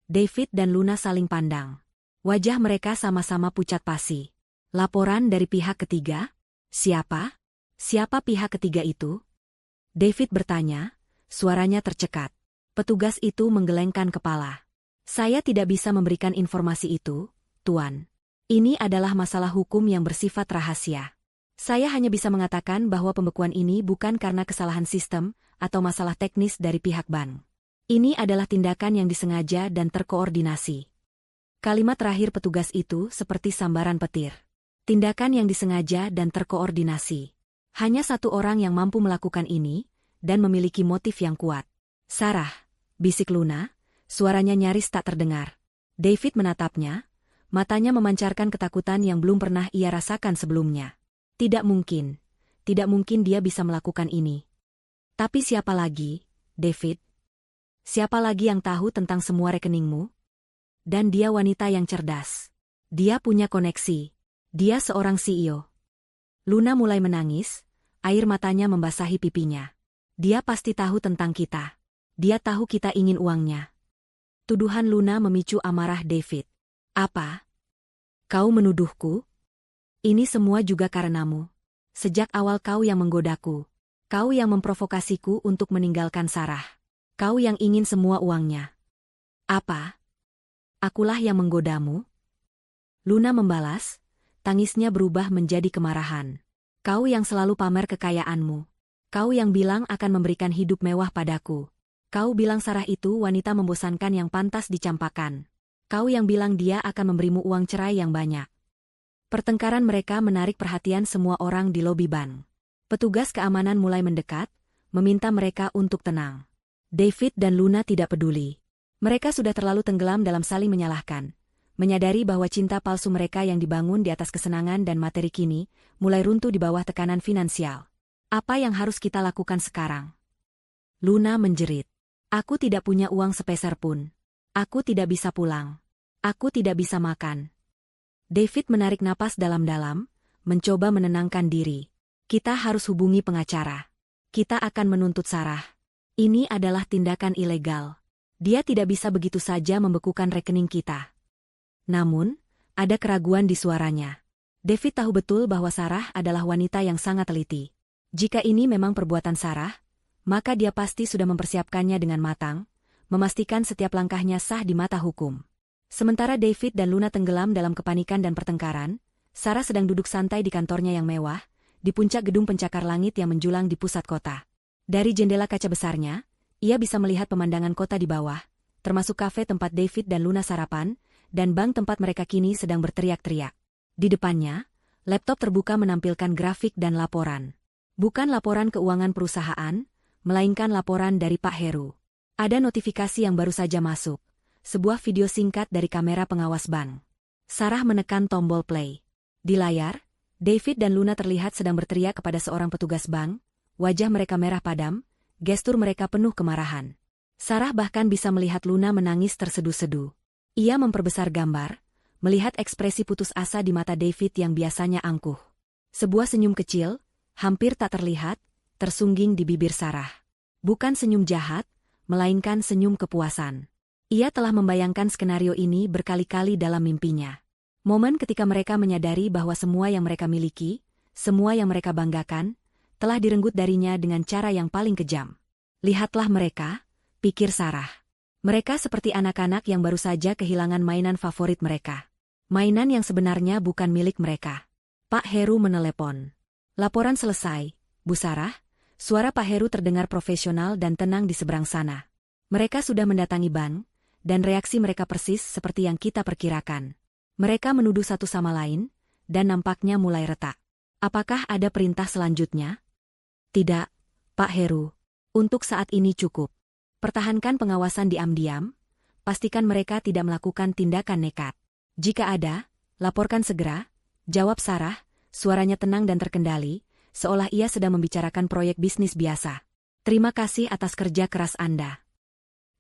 David dan Luna saling pandang. Wajah mereka sama-sama pucat pasi. Laporan dari pihak ketiga? Siapa? Siapa pihak ketiga itu? David bertanya, suaranya tercekat. Petugas itu menggelengkan kepala. Saya tidak bisa memberikan informasi itu, Tuan. Ini adalah masalah hukum yang bersifat rahasia. Saya hanya bisa mengatakan bahwa pembekuan ini bukan karena kesalahan sistem atau masalah teknis dari pihak bank. Ini adalah tindakan yang disengaja dan terkoordinasi. Kalimat terakhir petugas itu seperti sambaran petir. Tindakan yang disengaja dan terkoordinasi. Hanya satu orang yang mampu melakukan ini, dan memiliki motif yang kuat. Sarah, bisik Luna, suaranya nyaris tak terdengar. David menatapnya, matanya memancarkan ketakutan yang belum pernah ia rasakan sebelumnya. Tidak mungkin dia bisa melakukan ini. Tapi siapa lagi, David? Siapa lagi yang tahu tentang semua rekeningmu? Dan dia wanita yang cerdas. Dia punya koneksi. Dia seorang CEO. Luna mulai menangis, air matanya membasahi pipinya. Dia pasti tahu tentang kita. Dia tahu kita ingin uangnya. Tuduhan Luna memicu amarah David. Apa? Kau menuduhku? Ini semua juga karenamu. Sejak awal kau yang menggodaku. Kau yang memprovokasiku untuk meninggalkan Sarah. Kau yang ingin semua uangnya. Apa? Akulah yang menggodamu? Luna membalas, tangisnya berubah menjadi kemarahan. Kau yang selalu pamer kekayaanmu. Kau yang bilang akan memberikan hidup mewah padaku. Kau bilang Sarah itu wanita membosankan yang pantas dicampakan. Kau yang bilang dia akan memberimu uang cerai yang banyak. Pertengkaran mereka menarik perhatian semua orang di lobi bank. Petugas keamanan mulai mendekat, meminta mereka untuk tenang. David dan Luna tidak peduli. Mereka sudah terlalu tenggelam dalam saling menyalahkan. Menyadari bahwa cinta palsu mereka yang dibangun di atas kesenangan dan materi kini, mulai runtuh di bawah tekanan finansial. Apa yang harus kita lakukan sekarang? Luna menjerit. Aku tidak punya uang sepeser pun. Aku tidak bisa pulang. Aku tidak bisa makan. David menarik napas dalam-dalam, mencoba menenangkan diri. Kita harus hubungi pengacara. Kita akan menuntut Sarah. Ini adalah tindakan ilegal. Dia tidak bisa begitu saja membekukan rekening kita. Namun, ada keraguan di suaranya. David tahu betul bahwa Sarah adalah wanita yang sangat teliti. Jika ini memang perbuatan Sarah, maka dia pasti sudah mempersiapkannya dengan matang, memastikan setiap langkahnya sah di mata hukum. Sementara David dan Luna tenggelam dalam kepanikan dan pertengkaran, Sarah sedang duduk santai di kantornya yang mewah, di puncak gedung pencakar langit yang menjulang di pusat kota. Dari jendela kaca besarnya, ia bisa melihat pemandangan kota di bawah, termasuk kafe tempat David dan Luna sarapan, dan bank tempat mereka kini sedang berteriak-teriak. Di depannya, laptop terbuka menampilkan grafik dan laporan. Bukan laporan keuangan perusahaan, melainkan laporan dari Pak Heru. Ada notifikasi yang baru saja masuk. Sebuah video singkat dari kamera pengawas bank. Sarah menekan tombol play. Di layar, David dan Luna terlihat sedang berteriak kepada seorang petugas bank, wajah mereka merah padam, gestur mereka penuh kemarahan. Sarah bahkan bisa melihat Luna menangis terseduh-seduh. Ia memperbesar gambar, melihat ekspresi putus asa di mata David yang biasanya angkuh. Sebuah senyum kecil, hampir tak terlihat, tersungging di bibir Sarah. Bukan senyum jahat, melainkan senyum kepuasan. Ia telah membayangkan skenario ini berkali-kali dalam mimpinya. Momen ketika mereka menyadari bahwa semua yang mereka miliki, semua yang mereka banggakan, telah direnggut darinya dengan cara yang paling kejam. Lihatlah mereka, pikir Sarah. Mereka seperti anak-anak yang baru saja kehilangan mainan favorit mereka. Mainan yang sebenarnya bukan milik mereka. Pak Heru menelepon. Laporan selesai, Bu Sarah. Suara Pak Heru terdengar profesional dan tenang di seberang sana. Mereka sudah mendatangi bank, dan reaksi mereka persis seperti yang kita perkirakan. Mereka menuduh satu sama lain, dan nampaknya mulai retak. Apakah ada perintah selanjutnya? Tidak, Pak Heru. Untuk saat ini cukup. Pertahankan pengawasan diam-diam, pastikan mereka tidak melakukan tindakan nekat. Jika ada, laporkan segera, jawab Sarah, suaranya tenang dan terkendali, seolah ia sedang membicarakan proyek bisnis biasa. Terima kasih atas kerja keras Anda.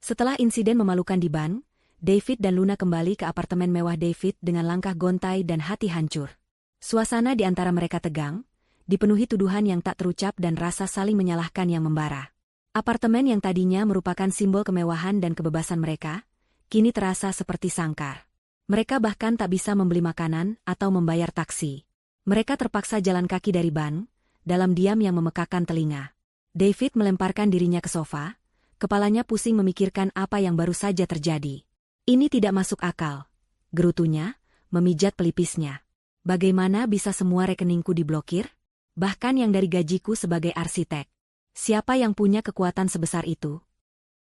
Setelah insiden memalukan di bank, David dan Luna kembali ke apartemen mewah David dengan langkah gontai dan hati hancur. Suasana di antara mereka tegang, dipenuhi tuduhan yang tak terucap dan rasa saling menyalahkan yang membara. Apartemen yang tadinya merupakan simbol kemewahan dan kebebasan mereka, kini terasa seperti sangkar. Mereka bahkan tak bisa membeli makanan atau membayar taksi. Mereka terpaksa jalan kaki dari bank, dalam diam yang memekakan telinga. David melemparkan dirinya ke sofa, kepalanya pusing memikirkan apa yang baru saja terjadi. Ini tidak masuk akal, gerutunya, memijat pelipisnya. Bagaimana bisa semua rekeningku diblokir? Bahkan yang dari gajiku sebagai arsitek. Siapa yang punya kekuatan sebesar itu?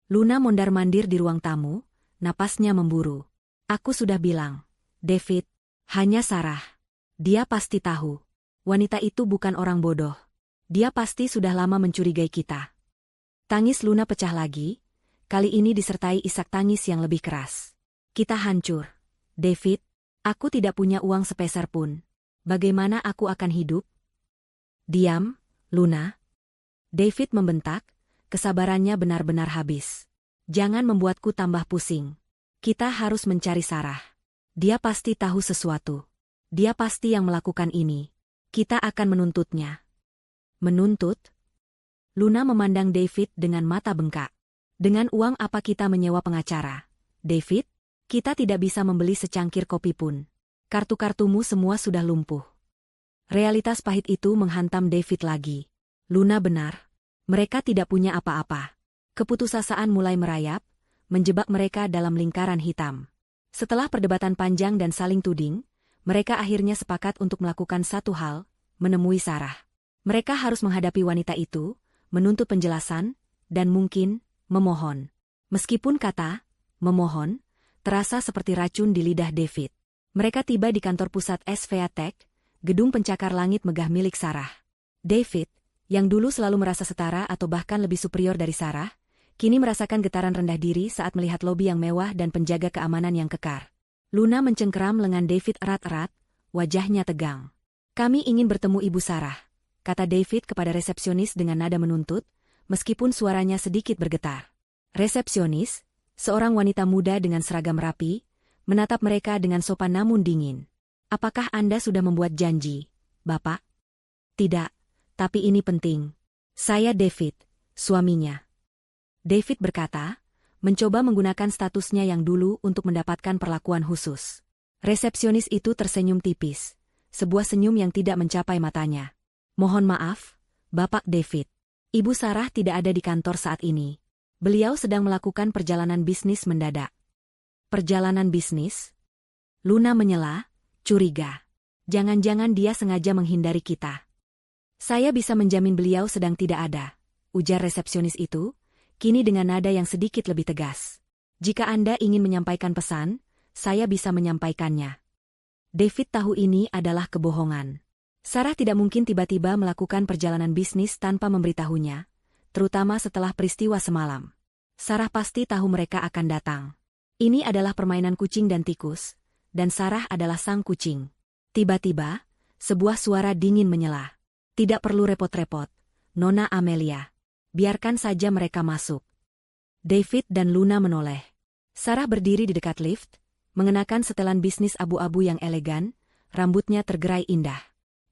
Luna mondar-mandir di ruang tamu, napasnya memburu. Aku sudah bilang, David, hanya Sarah. Dia pasti tahu. Wanita itu bukan orang bodoh. Dia pasti sudah lama mencurigai kita. Tangis Luna pecah lagi, kali ini disertai isak tangis yang lebih keras. Kita hancur. David, aku tidak punya uang sepeser pun. Bagaimana aku akan hidup? Diam, Luna. David membentak, kesabarannya benar-benar habis. Jangan membuatku tambah pusing. Kita harus mencari Sarah. Dia pasti tahu sesuatu. Dia pasti yang melakukan ini. Kita akan menuntutnya. Menuntut? Luna memandang David dengan mata bengkak. Dengan uang apa kita menyewa pengacara? David, kita tidak bisa membeli secangkir kopi pun. Kartu-kartumu semua sudah lumpuh. Realitas pahit itu menghantam David lagi. Luna benar. Mereka tidak punya apa-apa. Keputusasaan mulai merayap, menjebak mereka dalam lingkaran hitam. Setelah perdebatan panjang dan saling tuding, mereka akhirnya sepakat untuk melakukan satu hal, menemui Sarah. Mereka harus menghadapi wanita itu, menuntut penjelasan, dan mungkin, memohon. Meskipun kata, memohon, terasa seperti racun di lidah David. Mereka tiba di kantor pusat SVA Tech, gedung pencakar langit megah milik Sarah. David, yang dulu selalu merasa setara atau bahkan lebih superior dari Sarah, kini merasakan getaran rendah diri saat melihat lobi yang mewah dan penjaga keamanan yang kekar. Luna mencengkeram lengan David erat-erat, wajahnya tegang. Kami ingin bertemu Ibu Sarah, kata David kepada resepsionis dengan nada menuntut, meskipun suaranya sedikit bergetar. Resepsionis, seorang wanita muda dengan seragam rapi, menatap mereka dengan sopan namun dingin. Apakah Anda sudah membuat janji, Bapak? Tidak, tapi ini penting. Saya David, suaminya. David berkata, mencoba menggunakan statusnya yang dulu untuk mendapatkan perlakuan khusus. Resepsionis itu tersenyum tipis, sebuah senyum yang tidak mencapai matanya. Mohon maaf, Bapak David. Ibu Sarah tidak ada di kantor saat ini. Beliau sedang melakukan perjalanan bisnis mendadak. Perjalanan bisnis? Luna menyela, curiga. Jangan-jangan dia sengaja menghindari kita. Saya bisa menjamin beliau sedang tidak ada, ujar resepsionis itu, kini dengan nada yang sedikit lebih tegas. Jika Anda ingin menyampaikan pesan, saya bisa menyampaikannya. David tahu ini adalah kebohongan. Sarah tidak mungkin tiba-tiba melakukan perjalanan bisnis tanpa memberitahunya, terutama setelah peristiwa semalam. Sarah pasti tahu mereka akan datang. Ini adalah permainan kucing dan tikus, dan Sarah adalah sang kucing. Tiba-tiba, sebuah suara dingin menyela. Tidak perlu repot-repot, Nona Amelia. Biarkan saja mereka masuk. David dan Luna menoleh. Sarah berdiri di dekat lift, mengenakan setelan bisnis abu-abu yang elegan, rambutnya tergerai indah.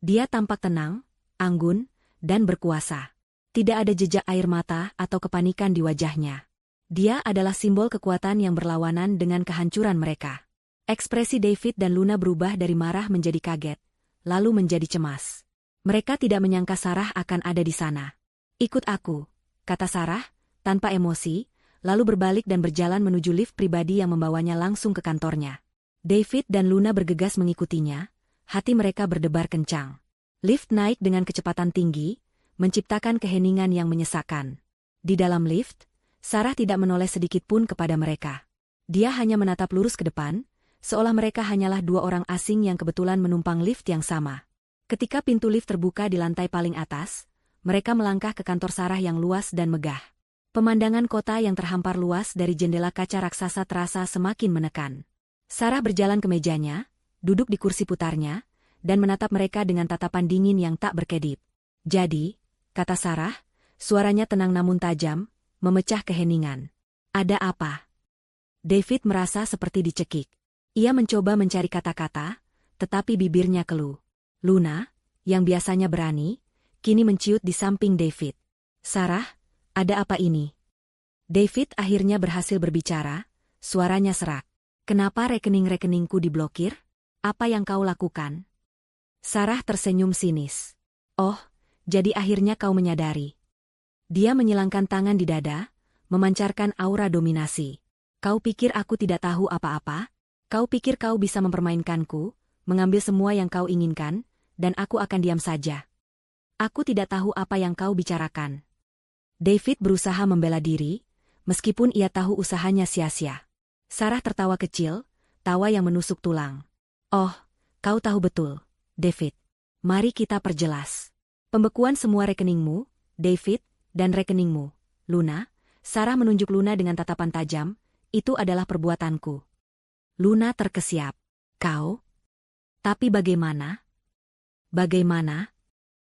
Dia tampak tenang, anggun, dan berkuasa. Tidak ada jejak air mata atau kepanikan di wajahnya. Dia adalah simbol kekuatan yang berlawanan dengan kehancuran mereka. Ekspresi David dan Luna berubah dari marah menjadi kaget, lalu menjadi cemas. Mereka tidak menyangka Sarah akan ada di sana. "Ikut aku," kata Sarah, tanpa emosi, lalu berbalik dan berjalan menuju lift pribadi yang membawanya langsung ke kantornya. David dan Luna bergegas mengikutinya, hati mereka berdebar kencang. Lift naik dengan kecepatan tinggi, menciptakan keheningan yang menyesakkan. Di dalam lift, Sarah tidak menoleh sedikit pun kepada mereka. Dia hanya menatap lurus ke depan, seolah mereka hanyalah dua orang asing yang kebetulan menumpang lift yang sama. Ketika pintu lift terbuka di lantai paling atas, mereka melangkah ke kantor Sarah yang luas dan megah. Pemandangan kota yang terhampar luas dari jendela kaca raksasa terasa semakin menekan. Sarah berjalan ke mejanya, duduk di kursi putarnya, dan menatap mereka dengan tatapan dingin yang tak berkedip. "Jadi," kata Sarah, suaranya tenang namun tajam, memecah keheningan. "Ada apa?" David merasa seperti dicekik. Ia mencoba mencari kata-kata, tetapi bibirnya keluh. Luna, yang biasanya berani, kini menciut di samping David. "Sarah, ada apa ini?" David akhirnya berhasil berbicara, suaranya serak. "Kenapa rekening-rekeningku diblokir? Apa yang kau lakukan?" Sarah tersenyum sinis. "Oh, jadi akhirnya kau menyadari." Dia menyilangkan tangan di dada, memancarkan aura dominasi. "Kau pikir aku tidak tahu apa-apa? Kau pikir kau bisa mempermainkanku, mengambil semua yang kau inginkan, dan aku akan diam saja? Aku tidak tahu apa yang kau bicarakan." David berusaha membela diri, meskipun ia tahu usahanya sia-sia. Sarah tertawa kecil, tawa yang menusuk tulang. "Oh, kau tahu betul, David. Mari kita perjelas. Pembekuan semua rekeningmu, David, dan rekeningmu, Luna." Sarah menunjuk Luna dengan tatapan tajam, "Itu adalah perbuatanku." Luna terkesiap. "Kau? Tapi bagaimana?" "Bagaimana?"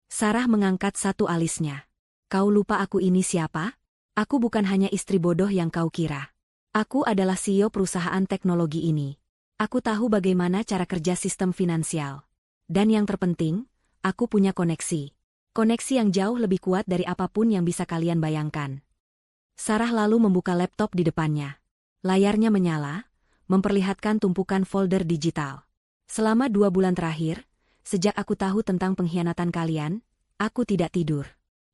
Sarah mengangkat satu alisnya. "Kau lupa aku ini siapa? Aku bukan hanya istri bodoh yang kau kira. Aku adalah CEO perusahaan teknologi ini. Aku tahu bagaimana cara kerja sistem finansial. Dan yang terpenting, aku punya koneksi. Koneksi yang jauh lebih kuat dari apapun yang bisa kalian bayangkan." Sarah lalu membuka laptop di depannya. Layarnya menyala, memperlihatkan tumpukan folder digital. "Selama 2 bulan terakhir, sejak aku tahu tentang pengkhianatan kalian, aku tidak tidur.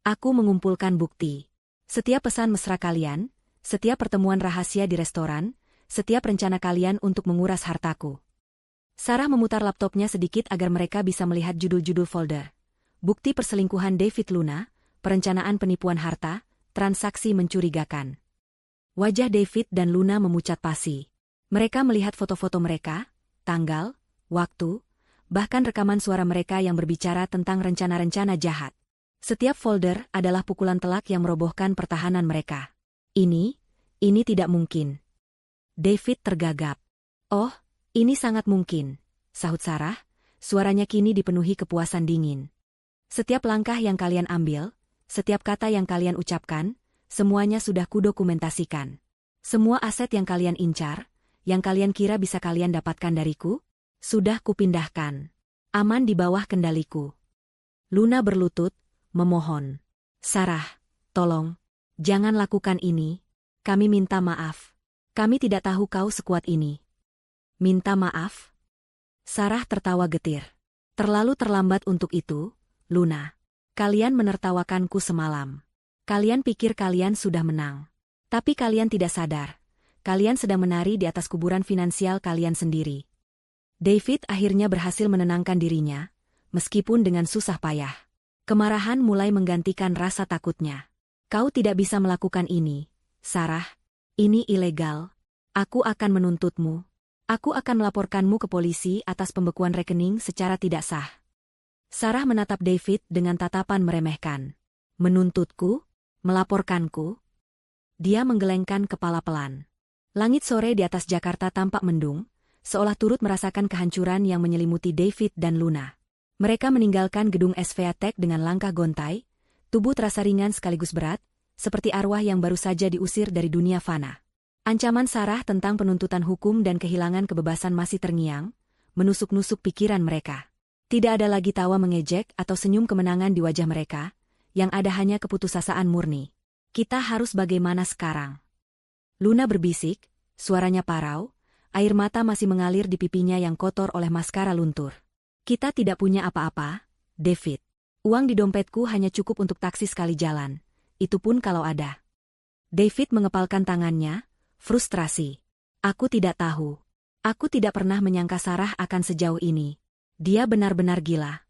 Aku mengumpulkan bukti. Setiap pesan mesra kalian, setiap pertemuan rahasia di restoran, setiap rencana kalian untuk menguras hartaku." Sarah memutar laptopnya sedikit agar mereka bisa melihat judul-judul folder. Bukti perselingkuhan David Luna, perencanaan penipuan harta, transaksi mencurigakan. Wajah David dan Luna memucat pasi. Mereka melihat foto-foto mereka, tanggal, waktu, bahkan rekaman suara mereka yang berbicara tentang rencana-rencana jahat. Setiap folder adalah pukulan telak yang merobohkan pertahanan mereka. Ini tidak mungkin." David tergagap. "Oh, ini sangat mungkin," sahut Sarah, suaranya kini dipenuhi kepuasan dingin. "Setiap langkah yang kalian ambil, setiap kata yang kalian ucapkan, semuanya sudah kudokumentasikan. Semua aset yang kalian incar, yang kalian kira bisa kalian dapatkan dariku, sudah kupindahkan. Aman di bawah kendaliku." Luna berlutut, memohon. "Sarah, tolong, jangan lakukan ini. Kami minta maaf. Kami tidak tahu kau sekuat ini." "Minta maaf?" Sarah tertawa getir. "Terlalu terlambat untuk itu, Luna. Kalian menertawakanku semalam. Kalian pikir kalian sudah menang. Tapi kalian tidak sadar. Kalian sedang menari di atas kuburan finansial kalian sendiri." David akhirnya berhasil menenangkan dirinya, meskipun dengan susah payah. Kemarahan mulai menggantikan rasa takutnya. "Kau tidak bisa melakukan ini, Sarah. Ini ilegal. Aku akan menuntutmu. Aku akan melaporkanmu ke polisi atas pembekuan rekening secara tidak sah." Sarah menatap David dengan tatapan meremehkan. "Menuntutku? Melaporkanku?" Dia menggelengkan kepala pelan. Langit sore di atas Jakarta tampak mendung, seolah turut merasakan kehancuran yang menyelimuti David dan Luna. Mereka meninggalkan gedung SVA Tech dengan langkah gontai, tubuh terasa ringan sekaligus berat, seperti arwah yang baru saja diusir dari dunia fana. Ancaman Sarah tentang penuntutan hukum dan kehilangan kebebasan masih terngiang, menusuk-nusuk pikiran mereka. Tidak ada lagi tawa mengejek atau senyum kemenangan di wajah mereka, yang ada hanya keputusasaan murni. "Kita harus bagaimana sekarang?" Luna berbisik, suaranya parau, air mata masih mengalir di pipinya yang kotor oleh maskara luntur. Kita tidak punya apa-apa, David. Uang di dompetku hanya cukup untuk taksi sekali jalan, itu pun kalau ada. David mengepalkan tangannya, frustrasi. Aku tidak tahu. Aku tidak pernah menyangka Sarah akan sejauh ini. Dia benar-benar gila.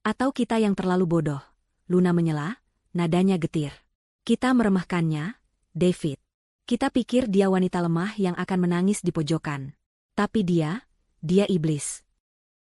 Atau kita yang terlalu bodoh, Luna menyela, nadanya getir. Kita meremehkannya, David. Kita pikir dia wanita lemah yang akan menangis di pojokan. Tapi dia iblis.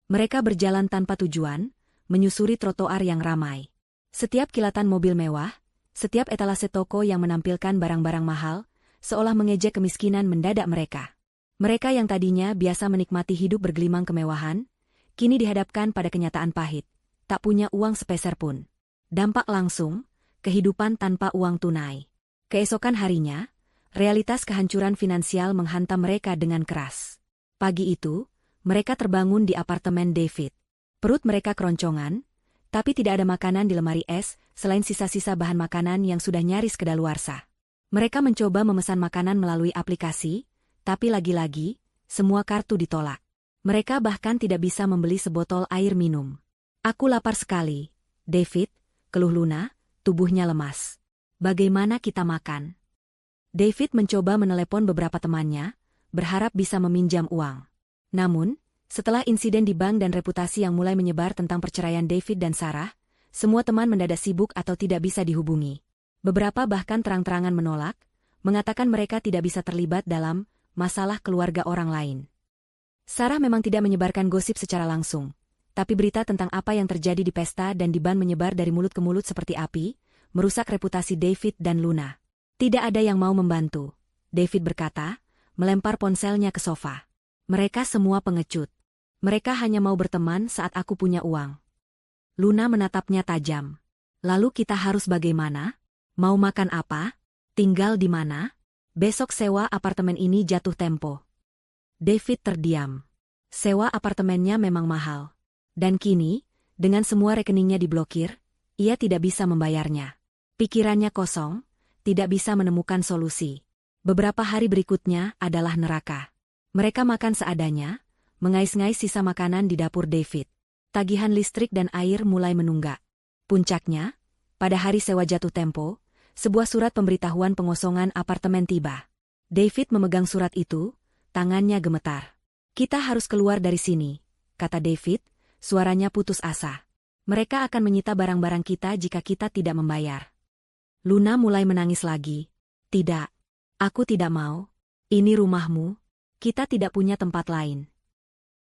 Mereka berjalan tanpa tujuan, menyusuri trotoar yang ramai. Setiap kilatan mobil mewah, setiap etalase toko yang menampilkan barang-barang mahal, seolah mengejek kemiskinan mendadak mereka. Mereka yang tadinya biasa menikmati hidup bergelimang kemewahan, kini dihadapkan pada kenyataan pahit, tak punya uang sepeser pun. Dampak langsung, kehidupan tanpa uang tunai. Keesokan harinya, realitas kehancuran finansial menghantam mereka dengan keras. Pagi itu, mereka terbangun di apartemen David. Perut mereka keroncongan, tapi tidak ada makanan di lemari es selain sisa-sisa bahan makanan yang sudah nyaris kedaluarsa. Mereka mencoba memesan makanan melalui aplikasi, tapi lagi-lagi, semua kartu ditolak. Mereka bahkan tidak bisa membeli sebotol air minum. Aku lapar sekali, David, keluh Luna, tubuhnya lemas. Bagaimana kita makan? David mencoba menelepon beberapa temannya, berharap bisa meminjam uang. Namun, setelah insiden di bank dan reputasi yang mulai menyebar tentang perceraian David dan Sarah, semua teman mendadak sibuk atau tidak bisa dihubungi. Beberapa bahkan terang-terangan menolak, mengatakan mereka tidak bisa terlibat dalam masalah keluarga orang lain. Sarah memang tidak menyebarkan gosip secara langsung, tapi berita tentang apa yang terjadi di pesta dan di ban menyebar dari mulut ke mulut seperti api, merusak reputasi David dan Luna. Tidak ada yang mau membantu, David berkata, melempar ponselnya ke sofa. Mereka semua pengecut. Mereka hanya mau berteman saat aku punya uang. Luna menatapnya tajam. Lalu kita harus bagaimana? Mau makan apa? Tinggal di mana? Besok sewa apartemen ini jatuh tempo. David terdiam. Sewa apartemennya memang mahal. Dan kini, dengan semua rekeningnya diblokir, ia tidak bisa membayarnya. Pikirannya kosong, tidak bisa menemukan solusi. Beberapa hari berikutnya adalah neraka. Mereka makan seadanya, mengais-ngais sisa makanan di dapur David. Tagihan listrik dan air mulai menunggak. Puncaknya, pada hari sewa jatuh tempo, sebuah surat pemberitahuan pengosongan apartemen tiba. David memegang surat itu, tangannya gemetar. Kita harus keluar dari sini, kata David, suaranya putus asa. Mereka akan menyita barang-barang kita jika kita tidak membayar. Luna mulai menangis lagi. Tidak. Aku tidak mau. Ini rumahmu. Kita tidak punya tempat lain.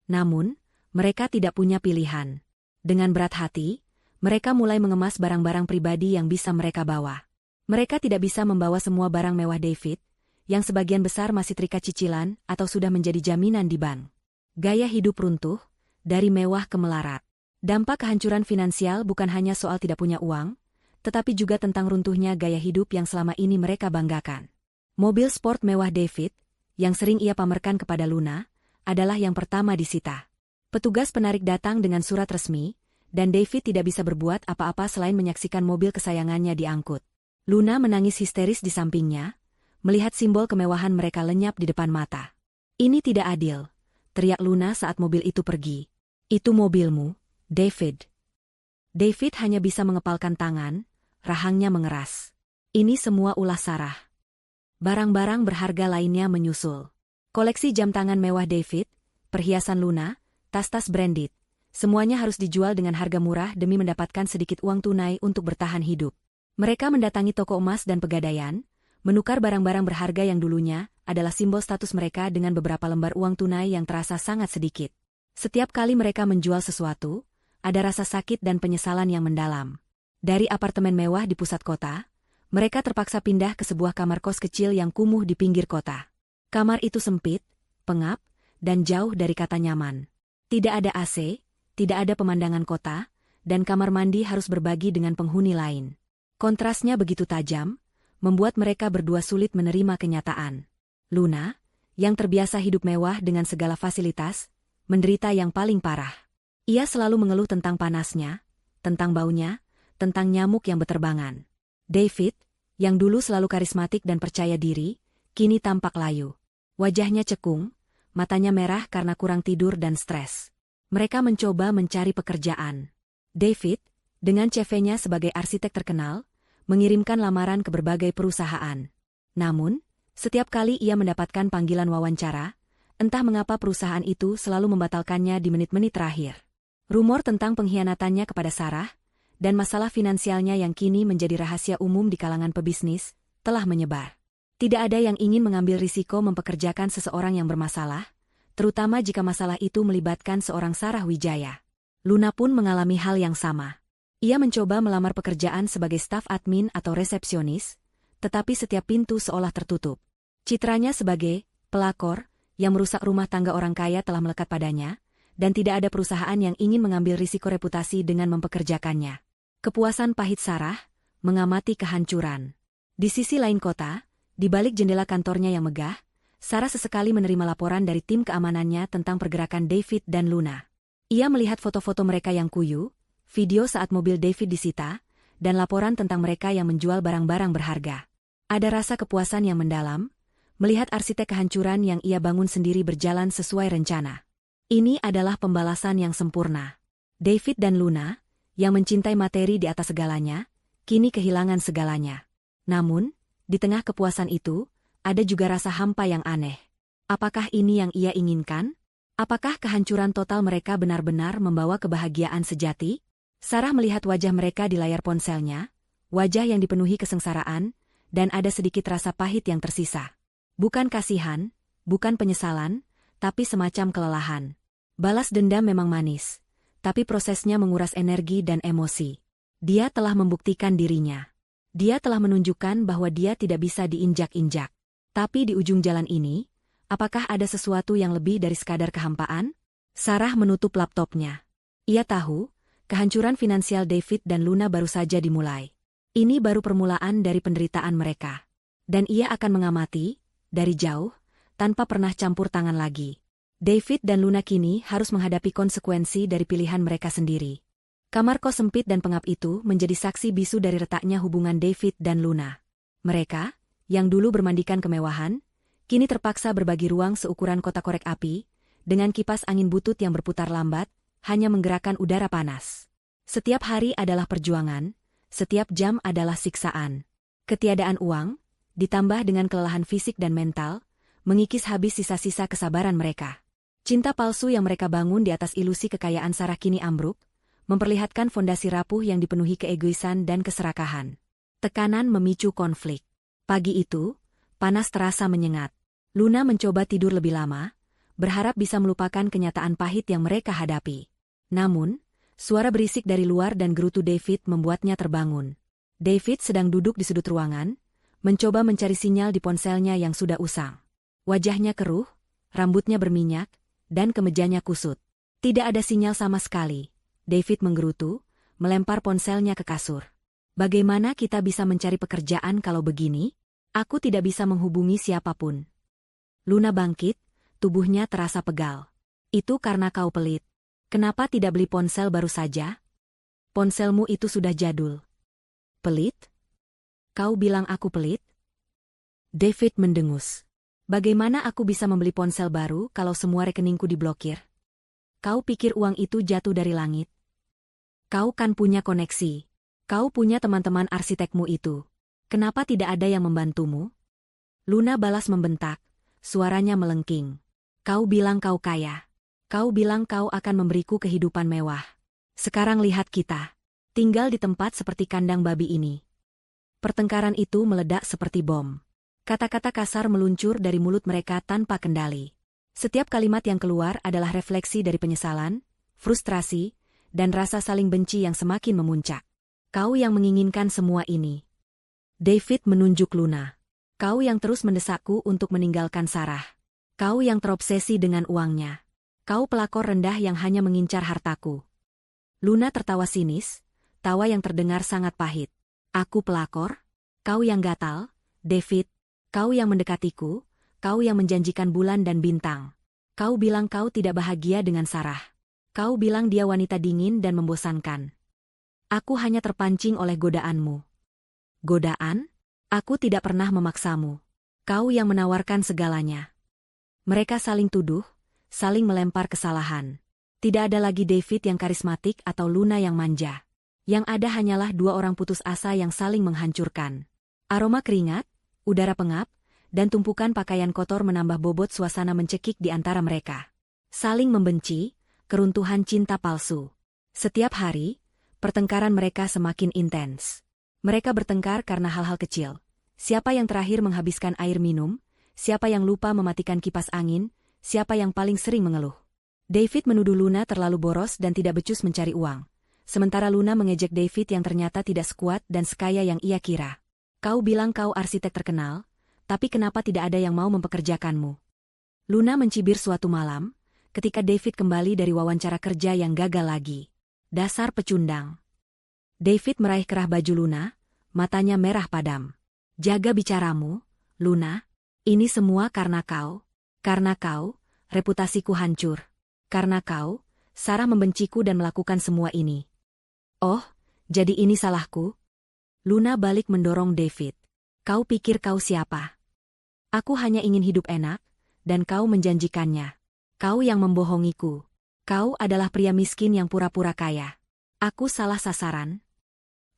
Namun, mereka tidak punya pilihan. Dengan berat hati, mereka mulai mengemas barang-barang pribadi yang bisa mereka bawa. Mereka tidak bisa membawa semua barang mewah David, yang sebagian besar masih terikat cicilan atau sudah menjadi jaminan di bank. Gaya hidup runtuh, dari mewah ke melarat. Dampak kehancuran finansial bukan hanya soal tidak punya uang, tetapi juga tentang runtuhnya gaya hidup yang selama ini mereka banggakan. Mobil sport mewah David, yang sering ia pamerkan kepada Luna, adalah yang pertama disita. Petugas penarik datang dengan surat resmi, dan David tidak bisa berbuat apa-apa selain menyaksikan mobil kesayangannya diangkut. Luna menangis histeris di sampingnya, melihat simbol kemewahan mereka lenyap di depan mata. Ini tidak adil, teriak Luna saat mobil itu pergi. Itu mobilmu, David. David hanya bisa mengepalkan tangan, rahangnya mengeras. Ini semua ulah Sarah. Barang-barang berharga lainnya menyusul. Koleksi jam tangan mewah David, perhiasan Luna, tas-tas branded. Semuanya harus dijual dengan harga murah demi mendapatkan sedikit uang tunai untuk bertahan hidup. Mereka mendatangi toko emas dan pegadaian, menukar barang-barang berharga yang dulunya adalah simbol status mereka dengan beberapa lembar uang tunai yang terasa sangat sedikit. Setiap kali mereka menjual sesuatu, ada rasa sakit dan penyesalan yang mendalam. Dari apartemen mewah di pusat kota, mereka terpaksa pindah ke sebuah kamar kos kecil yang kumuh di pinggir kota. Kamar itu sempit, pengap, dan jauh dari kata nyaman. Tidak ada AC, tidak ada pemandangan kota, dan kamar mandi harus berbagi dengan penghuni lain. Kontrasnya begitu tajam, membuat mereka berdua sulit menerima kenyataan. Luna, yang terbiasa hidup mewah dengan segala fasilitas, menderita yang paling parah. Ia selalu mengeluh tentang panasnya, tentang baunya, tentang nyamuk yang beterbangan. David, yang dulu selalu karismatik dan percaya diri, kini tampak layu. Wajahnya cekung, matanya merah karena kurang tidur dan stres. Mereka mencoba mencari pekerjaan. David, dengan CV-nya sebagai arsitek terkenal, mengirimkan lamaran ke berbagai perusahaan. Namun, setiap kali ia mendapatkan panggilan wawancara, entah mengapa perusahaan itu selalu membatalkannya di menit-menit terakhir. Rumor tentang pengkhianatannya kepada Sarah, dan masalah finansialnya yang kini menjadi rahasia umum di kalangan pebisnis, telah menyebar. Tidak ada yang ingin mengambil risiko mempekerjakan seseorang yang bermasalah, terutama jika masalah itu melibatkan seorang Sarah Wijaya. Luna pun mengalami hal yang sama. Ia mencoba melamar pekerjaan sebagai staf admin atau resepsionis, tetapi setiap pintu seolah tertutup. Citranya sebagai pelakor yang merusak rumah tangga orang kaya telah melekat padanya, dan tidak ada perusahaan yang ingin mengambil risiko reputasi dengan mempekerjakannya. Kepuasan pahit Sarah mengamati kehancuran. Di sisi lain kota, di balik jendela kantornya yang megah, Sarah sesekali menerima laporan dari tim keamanannya tentang pergerakan David dan Luna. Ia melihat foto-foto mereka yang kuyu, video saat mobil David disita, dan laporan tentang mereka yang menjual barang-barang berharga. Ada rasa kepuasan yang mendalam, melihat arsitek kehancuran yang ia bangun sendiri berjalan sesuai rencana. Ini adalah pembalasan yang sempurna. David dan Luna, yang mencintai materi di atas segalanya, kini kehilangan segalanya. Namun, di tengah kepuasan itu, ada juga rasa hampa yang aneh. Apakah ini yang ia inginkan? Apakah kehancuran total mereka benar-benar membawa kebahagiaan sejati? Sarah melihat wajah mereka di layar ponselnya, wajah yang dipenuhi kesengsaraan, dan ada sedikit rasa pahit yang tersisa. Bukan kasihan, bukan penyesalan, tapi semacam kelelahan. Balas dendam memang manis, tapi prosesnya menguras energi dan emosi. Dia telah membuktikan dirinya. Dia telah menunjukkan bahwa dia tidak bisa diinjak-injak. Tapi di ujung jalan ini, apakah ada sesuatu yang lebih dari sekadar kehampaan? Sarah menutup laptopnya. Ia tahu, kehancuran finansial David dan Luna baru saja dimulai. Ini baru permulaan dari penderitaan mereka. Dan ia akan mengamati, dari jauh, tanpa pernah campur tangan lagi. David dan Luna kini harus menghadapi konsekuensi dari pilihan mereka sendiri. Kamar kos sempit dan pengap itu menjadi saksi bisu dari retaknya hubungan David dan Luna. Mereka, yang dulu bermandikan kemewahan, kini terpaksa berbagi ruang seukuran kotak korek api, dengan kipas angin butut yang berputar lambat, hanya menggerakkan udara panas. Setiap hari adalah perjuangan, setiap jam adalah siksaan. Ketiadaan uang, ditambah dengan kelelahan fisik dan mental, mengikis habis sisa-sisa kesabaran mereka. Cinta palsu yang mereka bangun di atas ilusi kekayaan Sarah kini ambruk, memperlihatkan fondasi rapuh yang dipenuhi keegoisan dan keserakahan. Tekanan memicu konflik. Pagi itu, panas terasa menyengat. Luna mencoba tidur lebih lama, berharap bisa melupakan kenyataan pahit yang mereka hadapi. Namun, suara berisik dari luar dan gerutu David membuatnya terbangun. David sedang duduk di sudut ruangan, mencoba mencari sinyal di ponselnya yang sudah usang. Wajahnya keruh, rambutnya berminyak, dan kemejanya kusut. Tidak ada sinyal sama sekali. David menggerutu, melempar ponselnya ke kasur. Bagaimana kita bisa mencari pekerjaan kalau begini? Aku tidak bisa menghubungi siapapun. Luna bangkit, tubuhnya terasa pegal. Itu karena kau pelit. Kenapa tidak beli ponsel baru saja? Ponselmu itu sudah jadul. Pelit? Kau bilang aku pelit? David mendengus. Bagaimana aku bisa membeli ponsel baru kalau semua rekeningku diblokir? Kau pikir uang itu jatuh dari langit? Kau kan punya koneksi. Kau punya teman-teman arsitekmu itu. Kenapa tidak ada yang membantumu? Luna balas membentak, suaranya melengking. Kau bilang kau kaya. Kau bilang kau akan memberiku kehidupan mewah. Sekarang lihat kita. Tinggal di tempat seperti kandang babi ini. Pertengkaran itu meledak seperti bom. Kata-kata kasar meluncur dari mulut mereka tanpa kendali. Setiap kalimat yang keluar adalah refleksi dari penyesalan, frustrasi, dan rasa saling benci yang semakin memuncak. Kau yang menginginkan semua ini. David menunjuk Luna. Kau yang terus mendesakku untuk meninggalkan Sarah. Kau yang terobsesi dengan uangnya. Kau pelakor rendah yang hanya mengincar hartaku. Luna tertawa sinis, tawa yang terdengar sangat pahit. Aku pelakor? Kau yang gatal, David. Kau yang mendekatiku, kau yang menjanjikan bulan dan bintang. Kau bilang kau tidak bahagia dengan Sarah. Kau bilang dia wanita dingin dan membosankan. Aku hanya terpancing oleh godaanmu. Godaan? Aku tidak pernah memaksamu. Kau yang menawarkan segalanya. Mereka saling tuduh, saling melempar kesalahan. Tidak ada lagi David yang karismatik atau Luna yang manja. Yang ada hanyalah dua orang putus asa yang saling menghancurkan. Aroma keringat, udara pengap, dan tumpukan pakaian kotor menambah bobot suasana mencekik di antara mereka. Saling membenci, keruntuhan cinta palsu. Setiap hari, pertengkaran mereka semakin intens. Mereka bertengkar karena hal-hal kecil. Siapa yang terakhir menghabiskan air minum, siapa yang lupa mematikan kipas angin, siapa yang paling sering mengeluh. David menuduh Luna terlalu boros dan tidak becus mencari uang. Sementara Luna mengejek David yang ternyata tidak sekuat dan sekaya yang ia kira. Kau bilang kau arsitek terkenal, tapi kenapa tidak ada yang mau mempekerjakanmu? Luna mencibir suatu malam, ketika David kembali dari wawancara kerja yang gagal lagi. Dasar pecundang. David meraih kerah baju Luna, matanya merah padam. Jaga bicaramu, Luna. Ini semua karena kau. Karena kau, reputasiku hancur. Karena kau, Sarah membenciku dan melakukan semua ini. Oh, jadi ini salahku? Luna balik mendorong David. Kau pikir kau siapa? Aku hanya ingin hidup enak, dan kau menjanjikannya. Kau yang membohongiku. Kau adalah pria miskin yang pura-pura kaya. Aku salah sasaran.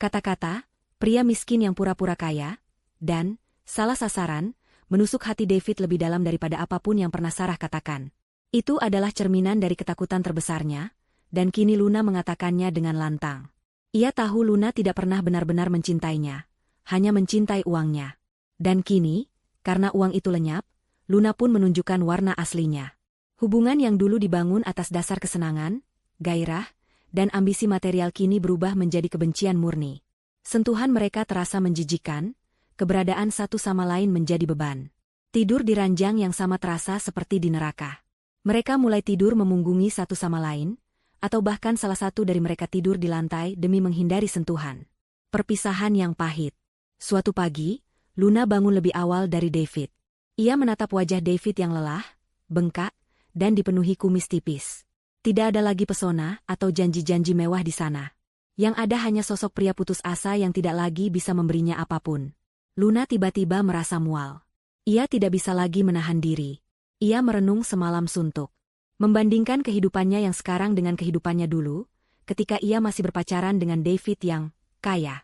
Kata-kata, pria miskin yang pura-pura kaya, dan salah sasaran, menusuk hati David lebih dalam daripada apapun yang pernah Sarah katakan. Itu adalah cerminan dari ketakutan terbesarnya, dan kini Luna mengatakannya dengan lantang. Ia tahu Luna tidak pernah benar-benar mencintainya, hanya mencintai uangnya. Dan kini, karena uang itu lenyap, Luna pun menunjukkan warna aslinya. Hubungan yang dulu dibangun atas dasar kesenangan, gairah, dan ambisi material kini berubah menjadi kebencian murni. Sentuhan mereka terasa menjijikan, keberadaan satu sama lain menjadi beban. Tidur di ranjang yang sama terasa seperti di neraka. Mereka mulai tidur memunggungi satu sama lain, atau bahkan salah satu dari mereka tidur di lantai demi menghindari sentuhan. Perpisahan yang pahit. Suatu pagi, Luna bangun lebih awal dari David. Ia menatap wajah David yang lelah, bengkak, dan dipenuhi kumis tipis. Tidak ada lagi pesona atau janji-janji mewah di sana. Yang ada hanya sosok pria putus asa yang tidak lagi bisa memberinya apapun. Luna tiba-tiba merasa mual. Ia tidak bisa lagi menahan diri. Ia merenung semalam suntuk. Membandingkan kehidupannya yang sekarang dengan kehidupannya dulu, ketika ia masih berpacaran dengan David yang kaya.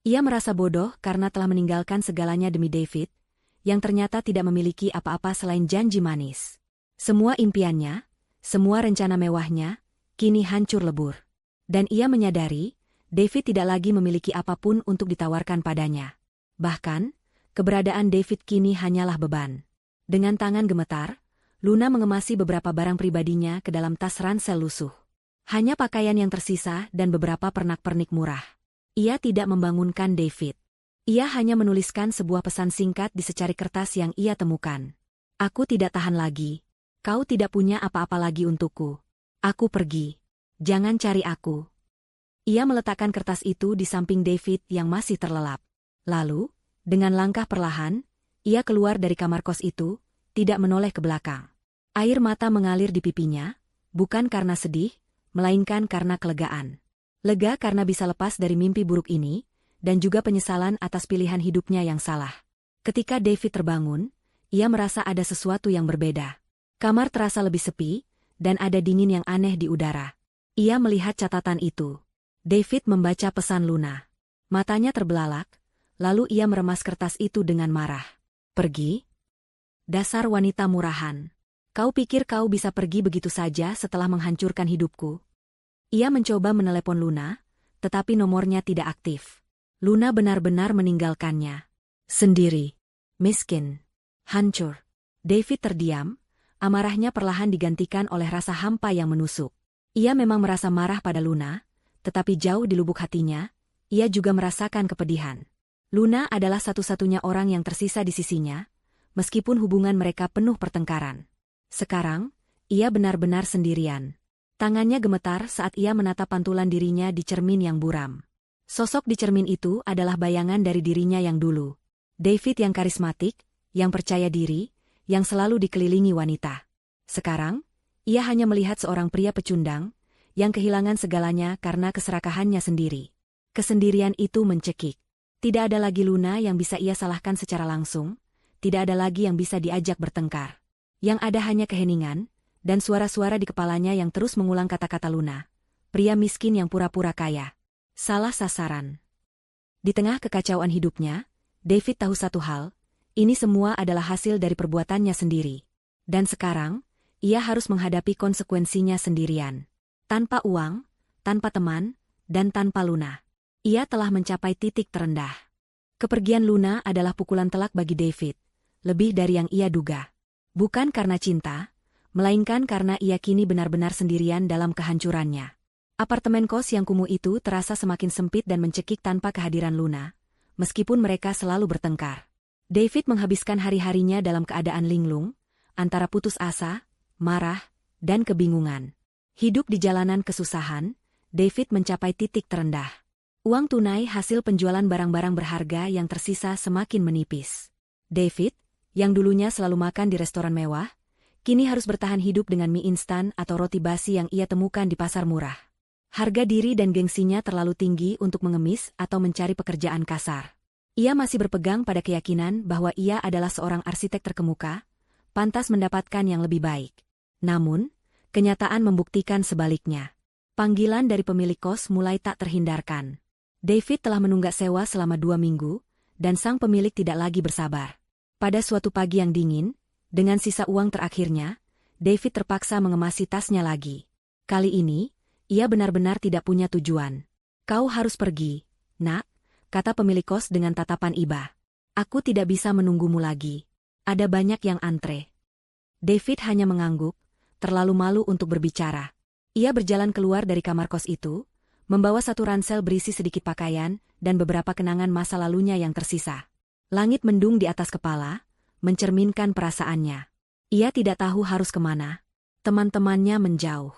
Ia merasa bodoh karena telah meninggalkan segalanya demi David, yang ternyata tidak memiliki apa-apa selain janji manis. Semua impiannya, semua rencana mewahnya, kini hancur lebur. Dan ia menyadari, David tidak lagi memiliki apapun untuk ditawarkan padanya. Bahkan, keberadaan David kini hanyalah beban. Dengan tangan gemetar, Luna mengemasi beberapa barang pribadinya ke dalam tas ransel lusuh. Hanya pakaian yang tersisa dan beberapa pernak-pernik murah. Ia tidak membangunkan David. Ia hanya menuliskan sebuah pesan singkat di secari kertas yang ia temukan. Aku tidak tahan lagi. Kau tidak punya apa-apa lagi untukku. Aku pergi. Jangan cari aku. Ia meletakkan kertas itu di samping David yang masih terlelap. Lalu, dengan langkah perlahan, ia keluar dari kamar kos itu, tidak menoleh ke belakang. Air mata mengalir di pipinya, bukan karena sedih, melainkan karena kelegaan. Lega karena bisa lepas dari mimpi buruk ini, dan juga penyesalan atas pilihan hidupnya yang salah. Ketika David terbangun, ia merasa ada sesuatu yang berbeda. Kamar terasa lebih sepi, dan ada dingin yang aneh di udara. Ia melihat catatan itu. David membaca pesan Luna. Matanya terbelalak, lalu ia meremas kertas itu dengan marah. Pergi? Dasar wanita murahan. Kau pikir kau bisa pergi begitu saja setelah menghancurkan hidupku? Ia mencoba menelepon Luna, tetapi nomornya tidak aktif. Luna benar-benar meninggalkannya. Sendiri. Miskin. Hancur. David terdiam, amarahnya perlahan digantikan oleh rasa hampa yang menusuk. Ia memang merasa marah pada Luna, tetapi jauh di lubuk hatinya, ia juga merasakan kepedihan. Luna adalah satu-satunya orang yang tersisa di sisinya, meskipun hubungan mereka penuh pertengkaran. Sekarang, ia benar-benar sendirian. Tangannya gemetar saat ia menatap pantulan dirinya di cermin yang buram. Sosok di cermin itu adalah bayangan dari dirinya yang dulu. David yang karismatik, yang percaya diri, yang selalu dikelilingi wanita. Sekarang, ia hanya melihat seorang pria pecundang, yang kehilangan segalanya karena keserakahannya sendiri. Kesendirian itu mencekik. Tidak ada lagi Luna yang bisa ia salahkan secara langsung, tidak ada lagi yang bisa diajak bertengkar. Yang ada hanya keheningan, dan suara-suara di kepalanya yang terus mengulang kata-kata Luna. Pria miskin yang pura-pura kaya. Salah sasaran. Di tengah kekacauan hidupnya, David tahu satu hal, ini semua adalah hasil dari perbuatannya sendiri. Dan sekarang, ia harus menghadapi konsekuensinya sendirian. Tanpa uang, tanpa teman, dan tanpa Luna. Ia telah mencapai titik terendah. Kepergian Luna adalah pukulan telak bagi David, lebih dari yang ia duga. Bukan karena cinta, melainkan karena ia kini benar-benar sendirian dalam kehancurannya. Apartemen kos yang kumuh itu terasa semakin sempit dan mencekik tanpa kehadiran Luna, meskipun mereka selalu bertengkar. David menghabiskan hari-harinya dalam keadaan linglung, antara putus asa, marah, dan kebingungan. Hidup di jalanan kesusahan, David mencapai titik terendah. Uang tunai hasil penjualan barang-barang berharga yang tersisa semakin menipis. David, yang dulunya selalu makan di restoran mewah, kini harus bertahan hidup dengan mie instan atau roti basi yang ia temukan di pasar murah. Harga diri dan gengsinya terlalu tinggi untuk mengemis atau mencari pekerjaan kasar. Ia masih berpegang pada keyakinan bahwa ia adalah seorang arsitek terkemuka, pantas mendapatkan yang lebih baik. Namun, kenyataan membuktikan sebaliknya. Panggilan dari pemilik kos mulai tak terhindarkan. David telah menunggak sewa selama 2 minggu, dan sang pemilik tidak lagi bersabar. Pada suatu pagi yang dingin, dengan sisa uang terakhirnya, David terpaksa mengemasi tasnya lagi. Kali ini, ia benar-benar tidak punya tujuan. "Kau harus pergi, nak," kata pemilik kos dengan tatapan iba. "Aku tidak bisa menunggumu lagi. Ada banyak yang antre." David hanya mengangguk, terlalu malu untuk berbicara. Ia berjalan keluar dari kamar kos itu, membawa satu ransel berisi sedikit pakaian dan beberapa kenangan masa lalunya yang tersisa. Langit mendung di atas kepala, mencerminkan perasaannya. Ia tidak tahu harus kemana. Teman-temannya menjauh.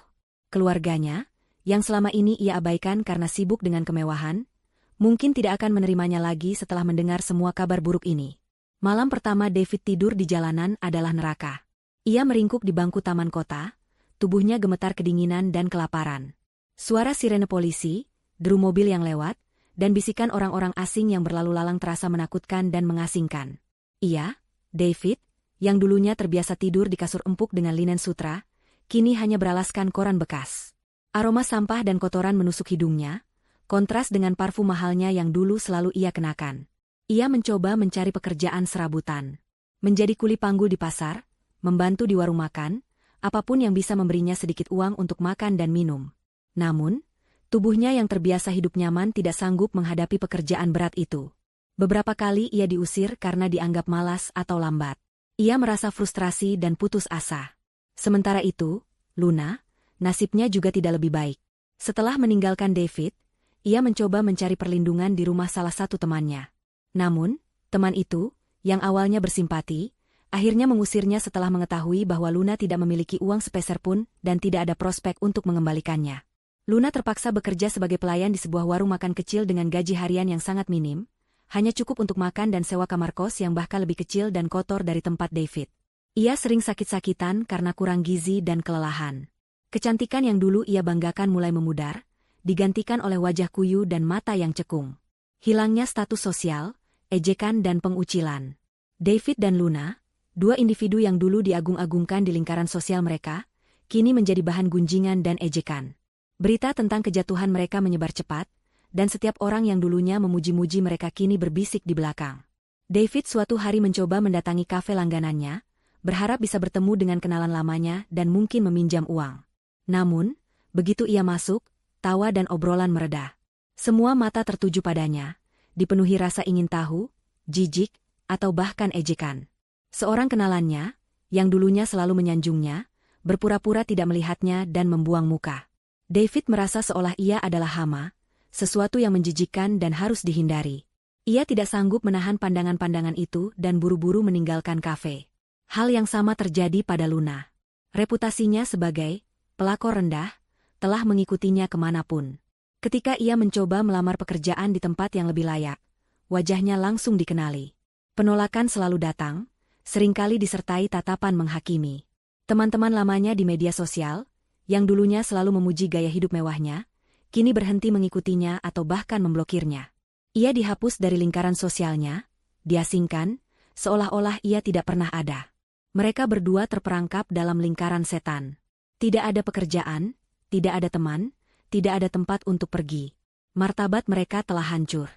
Keluarganya, yang selama ini ia abaikan karena sibuk dengan kemewahan, mungkin tidak akan menerimanya lagi setelah mendengar semua kabar buruk ini. Malam pertama David tidur di jalanan adalah neraka. Ia meringkuk di bangku taman kota, tubuhnya gemetar kedinginan dan kelaparan. Suara sirene polisi, deru mobil yang lewat, dan bisikan orang-orang asing yang berlalu lalang terasa menakutkan dan mengasingkan. Ia, David, yang dulunya terbiasa tidur di kasur empuk dengan linen sutra, kini hanya beralaskan koran bekas. Aroma sampah dan kotoran menusuk hidungnya, kontras dengan parfum mahalnya yang dulu selalu ia kenakan. Ia mencoba mencari pekerjaan serabutan. Menjadi kuli panggul di pasar, membantu di warung makan, apapun yang bisa memberinya sedikit uang untuk makan dan minum. Namun, tubuhnya yang terbiasa hidup nyaman tidak sanggup menghadapi pekerjaan berat itu. Beberapa kali ia diusir karena dianggap malas atau lambat. Ia merasa frustrasi dan putus asa. Sementara itu, Luna, nasibnya juga tidak lebih baik. Setelah meninggalkan David, ia mencoba mencari perlindungan di rumah salah satu temannya. Namun, teman itu, yang awalnya bersimpati, akhirnya mengusirnya setelah mengetahui bahwa Luna tidak memiliki uang sepeser pun dan tidak ada prospek untuk mengembalikannya. Luna terpaksa bekerja sebagai pelayan di sebuah warung makan kecil dengan gaji harian yang sangat minim, hanya cukup untuk makan dan sewa kamar kos yang bahkan lebih kecil dan kotor dari tempat David. Ia sering sakit-sakitan karena kurang gizi dan kelelahan. Kecantikan yang dulu ia banggakan mulai memudar, digantikan oleh wajah kuyu dan mata yang cekung. Hilangnya status sosial, ejekan dan pengucilan. David dan Luna, dua individu yang dulu diagung-agungkan di lingkaran sosial mereka, kini menjadi bahan gunjingan dan ejekan. Berita tentang kejatuhan mereka menyebar cepat, dan setiap orang yang dulunya memuji-muji mereka kini berbisik di belakang. David suatu hari mencoba mendatangi kafe langganannya, berharap bisa bertemu dengan kenalan lamanya dan mungkin meminjam uang. Namun, begitu ia masuk, tawa dan obrolan mereda. Semua mata tertuju padanya, dipenuhi rasa ingin tahu, jijik, atau bahkan ejekan. Seorang kenalannya, yang dulunya selalu menyanjungnya, berpura-pura tidak melihatnya dan membuang muka. David merasa seolah ia adalah hama, sesuatu yang menjijikkan dan harus dihindari. Ia tidak sanggup menahan pandangan-pandangan itu dan buru-buru meninggalkan kafe. Hal yang sama terjadi pada Luna. Reputasinya sebagai pelakor rendah telah mengikutinya kemanapun. Ketika ia mencoba melamar pekerjaan di tempat yang lebih layak, wajahnya langsung dikenali. Penolakan selalu datang, seringkali disertai tatapan menghakimi. Teman-teman lamanya di media sosial, yang dulunya selalu memuji gaya hidup mewahnya, kini berhenti mengikutinya atau bahkan memblokirnya. Ia dihapus dari lingkaran sosialnya, diasingkan, seolah-olah ia tidak pernah ada. Mereka berdua terperangkap dalam lingkaran setan. Tidak ada pekerjaan, tidak ada teman, tidak ada tempat untuk pergi. Martabat mereka telah hancur.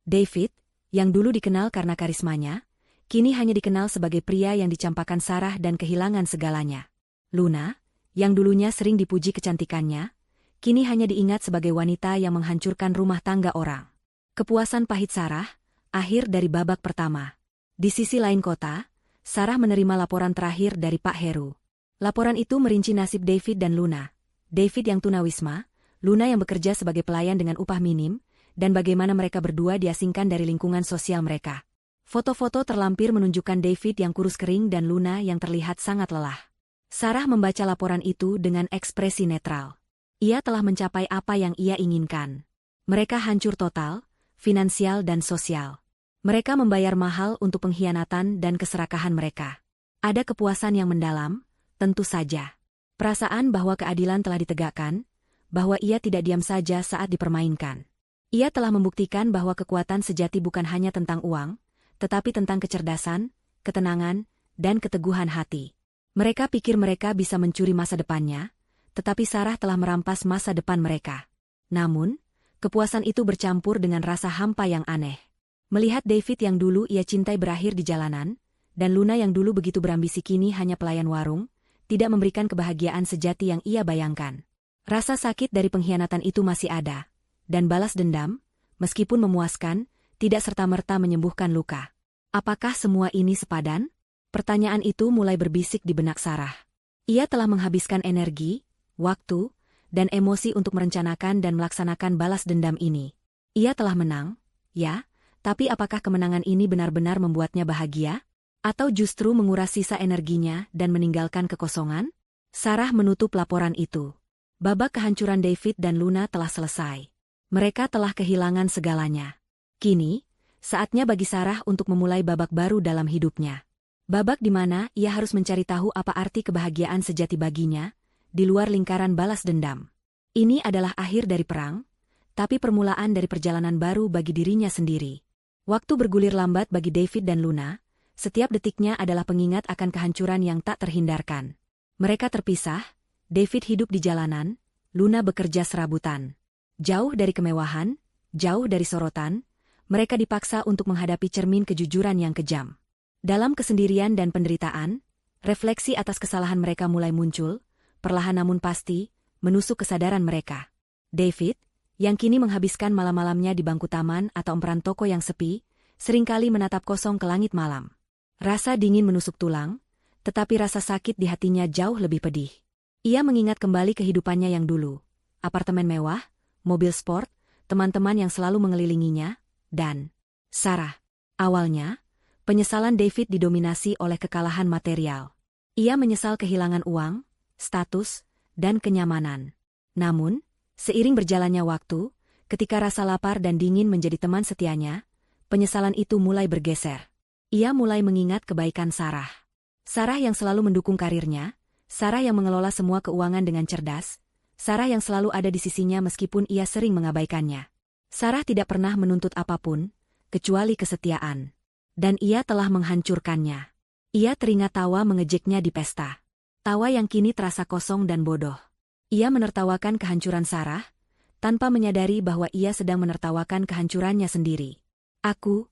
David, yang dulu dikenal karena karismanya, kini hanya dikenal sebagai pria yang dicampakkan Sarah dan kehilangan segalanya. Luna, yang dulunya sering dipuji kecantikannya, kini hanya diingat sebagai wanita yang menghancurkan rumah tangga orang. Kepuasan pahit Sarah, akhir dari babak pertama. Di sisi lain kota, Sarah menerima laporan terakhir dari Pak Heru. Laporan itu merinci nasib David dan Luna. David yang tunawisma, Luna yang bekerja sebagai pelayan dengan upah minim, dan bagaimana mereka berdua diasingkan dari lingkungan sosial mereka. Foto-foto terlampir menunjukkan David yang kurus kering dan Luna yang terlihat sangat lelah. Sarah membaca laporan itu dengan ekspresi netral. Ia telah mencapai apa yang ia inginkan. Mereka hancur total, finansial dan sosial. Mereka membayar mahal untuk pengkhianatan dan keserakahan mereka. Ada kepuasan yang mendalam, tentu saja. Perasaan bahwa keadilan telah ditegakkan, bahwa ia tidak diam saja saat dipermainkan. Ia telah membuktikan bahwa kekuatan sejati bukan hanya tentang uang, tetapi tentang kecerdasan, ketenangan, dan keteguhan hati. Mereka pikir mereka bisa mencuri masa depannya, tetapi Sarah telah merampas masa depan mereka. Namun, kepuasan itu bercampur dengan rasa hampa yang aneh. Melihat David yang dulu ia cintai berakhir di jalanan, dan Luna yang dulu begitu berambisi kini hanya pelayan warung, tidak memberikan kebahagiaan sejati yang ia bayangkan. Rasa sakit dari pengkhianatan itu masih ada, dan balas dendam, meskipun memuaskan, tidak serta-merta menyembuhkan luka. Apakah semua ini sepadan? Pertanyaan itu mulai berbisik di benak Sarah. Ia telah menghabiskan energi, waktu, dan emosi untuk merencanakan dan melaksanakan balas dendam ini. Ia telah menang, ya, tapi apakah kemenangan ini benar-benar membuatnya bahagia? Atau justru menguras sisa energinya dan meninggalkan kekosongan? Sarah menutup laporan itu. Babak kehancuran David dan Luna telah selesai. Mereka telah kehilangan segalanya. Kini, saatnya bagi Sarah untuk memulai babak baru dalam hidupnya. Babak di mana ia harus mencari tahu apa arti kebahagiaan sejati baginya, di luar lingkaran balas dendam. Ini adalah akhir dari perang, tapi permulaan dari perjalanan baru bagi dirinya sendiri. Waktu bergulir lambat bagi David dan Luna, setiap detiknya adalah pengingat akan kehancuran yang tak terhindarkan. Mereka terpisah, David hidup di jalanan, Luna bekerja serabutan. Jauh dari kemewahan, jauh dari sorotan, mereka dipaksa untuk menghadapi cermin kejujuran yang kejam. Dalam kesendirian dan penderitaan, refleksi atas kesalahan mereka mulai muncul, perlahan namun pasti, menusuk kesadaran mereka. David, yang kini menghabiskan malam-malamnya di bangku taman atau emperan toko yang sepi, seringkali menatap kosong ke langit malam. Rasa dingin menusuk tulang, tetapi rasa sakit di hatinya jauh lebih pedih. Ia mengingat kembali kehidupannya yang dulu, apartemen mewah, mobil sport, teman-teman yang selalu mengelilinginya, dan Sarah. Awalnya, penyesalan David didominasi oleh kekalahan material. Ia menyesal kehilangan uang, status, dan kenyamanan. Namun, seiring berjalannya waktu, ketika rasa lapar dan dingin menjadi teman setianya, penyesalan itu mulai bergeser. Ia mulai mengingat kebaikan Sarah. Sarah yang selalu mendukung karirnya, Sarah yang mengelola semua keuangan dengan cerdas, Sarah yang selalu ada di sisinya meskipun ia sering mengabaikannya. Sarah tidak pernah menuntut apapun, kecuali kesetiaan. Dan ia telah menghancurkannya. Ia teringat tawa mengejeknya di pesta. Tawa yang kini terasa kosong dan bodoh. Ia menertawakan kehancuran Sarah, tanpa menyadari bahwa ia sedang menertawakan kehancurannya sendiri. Aku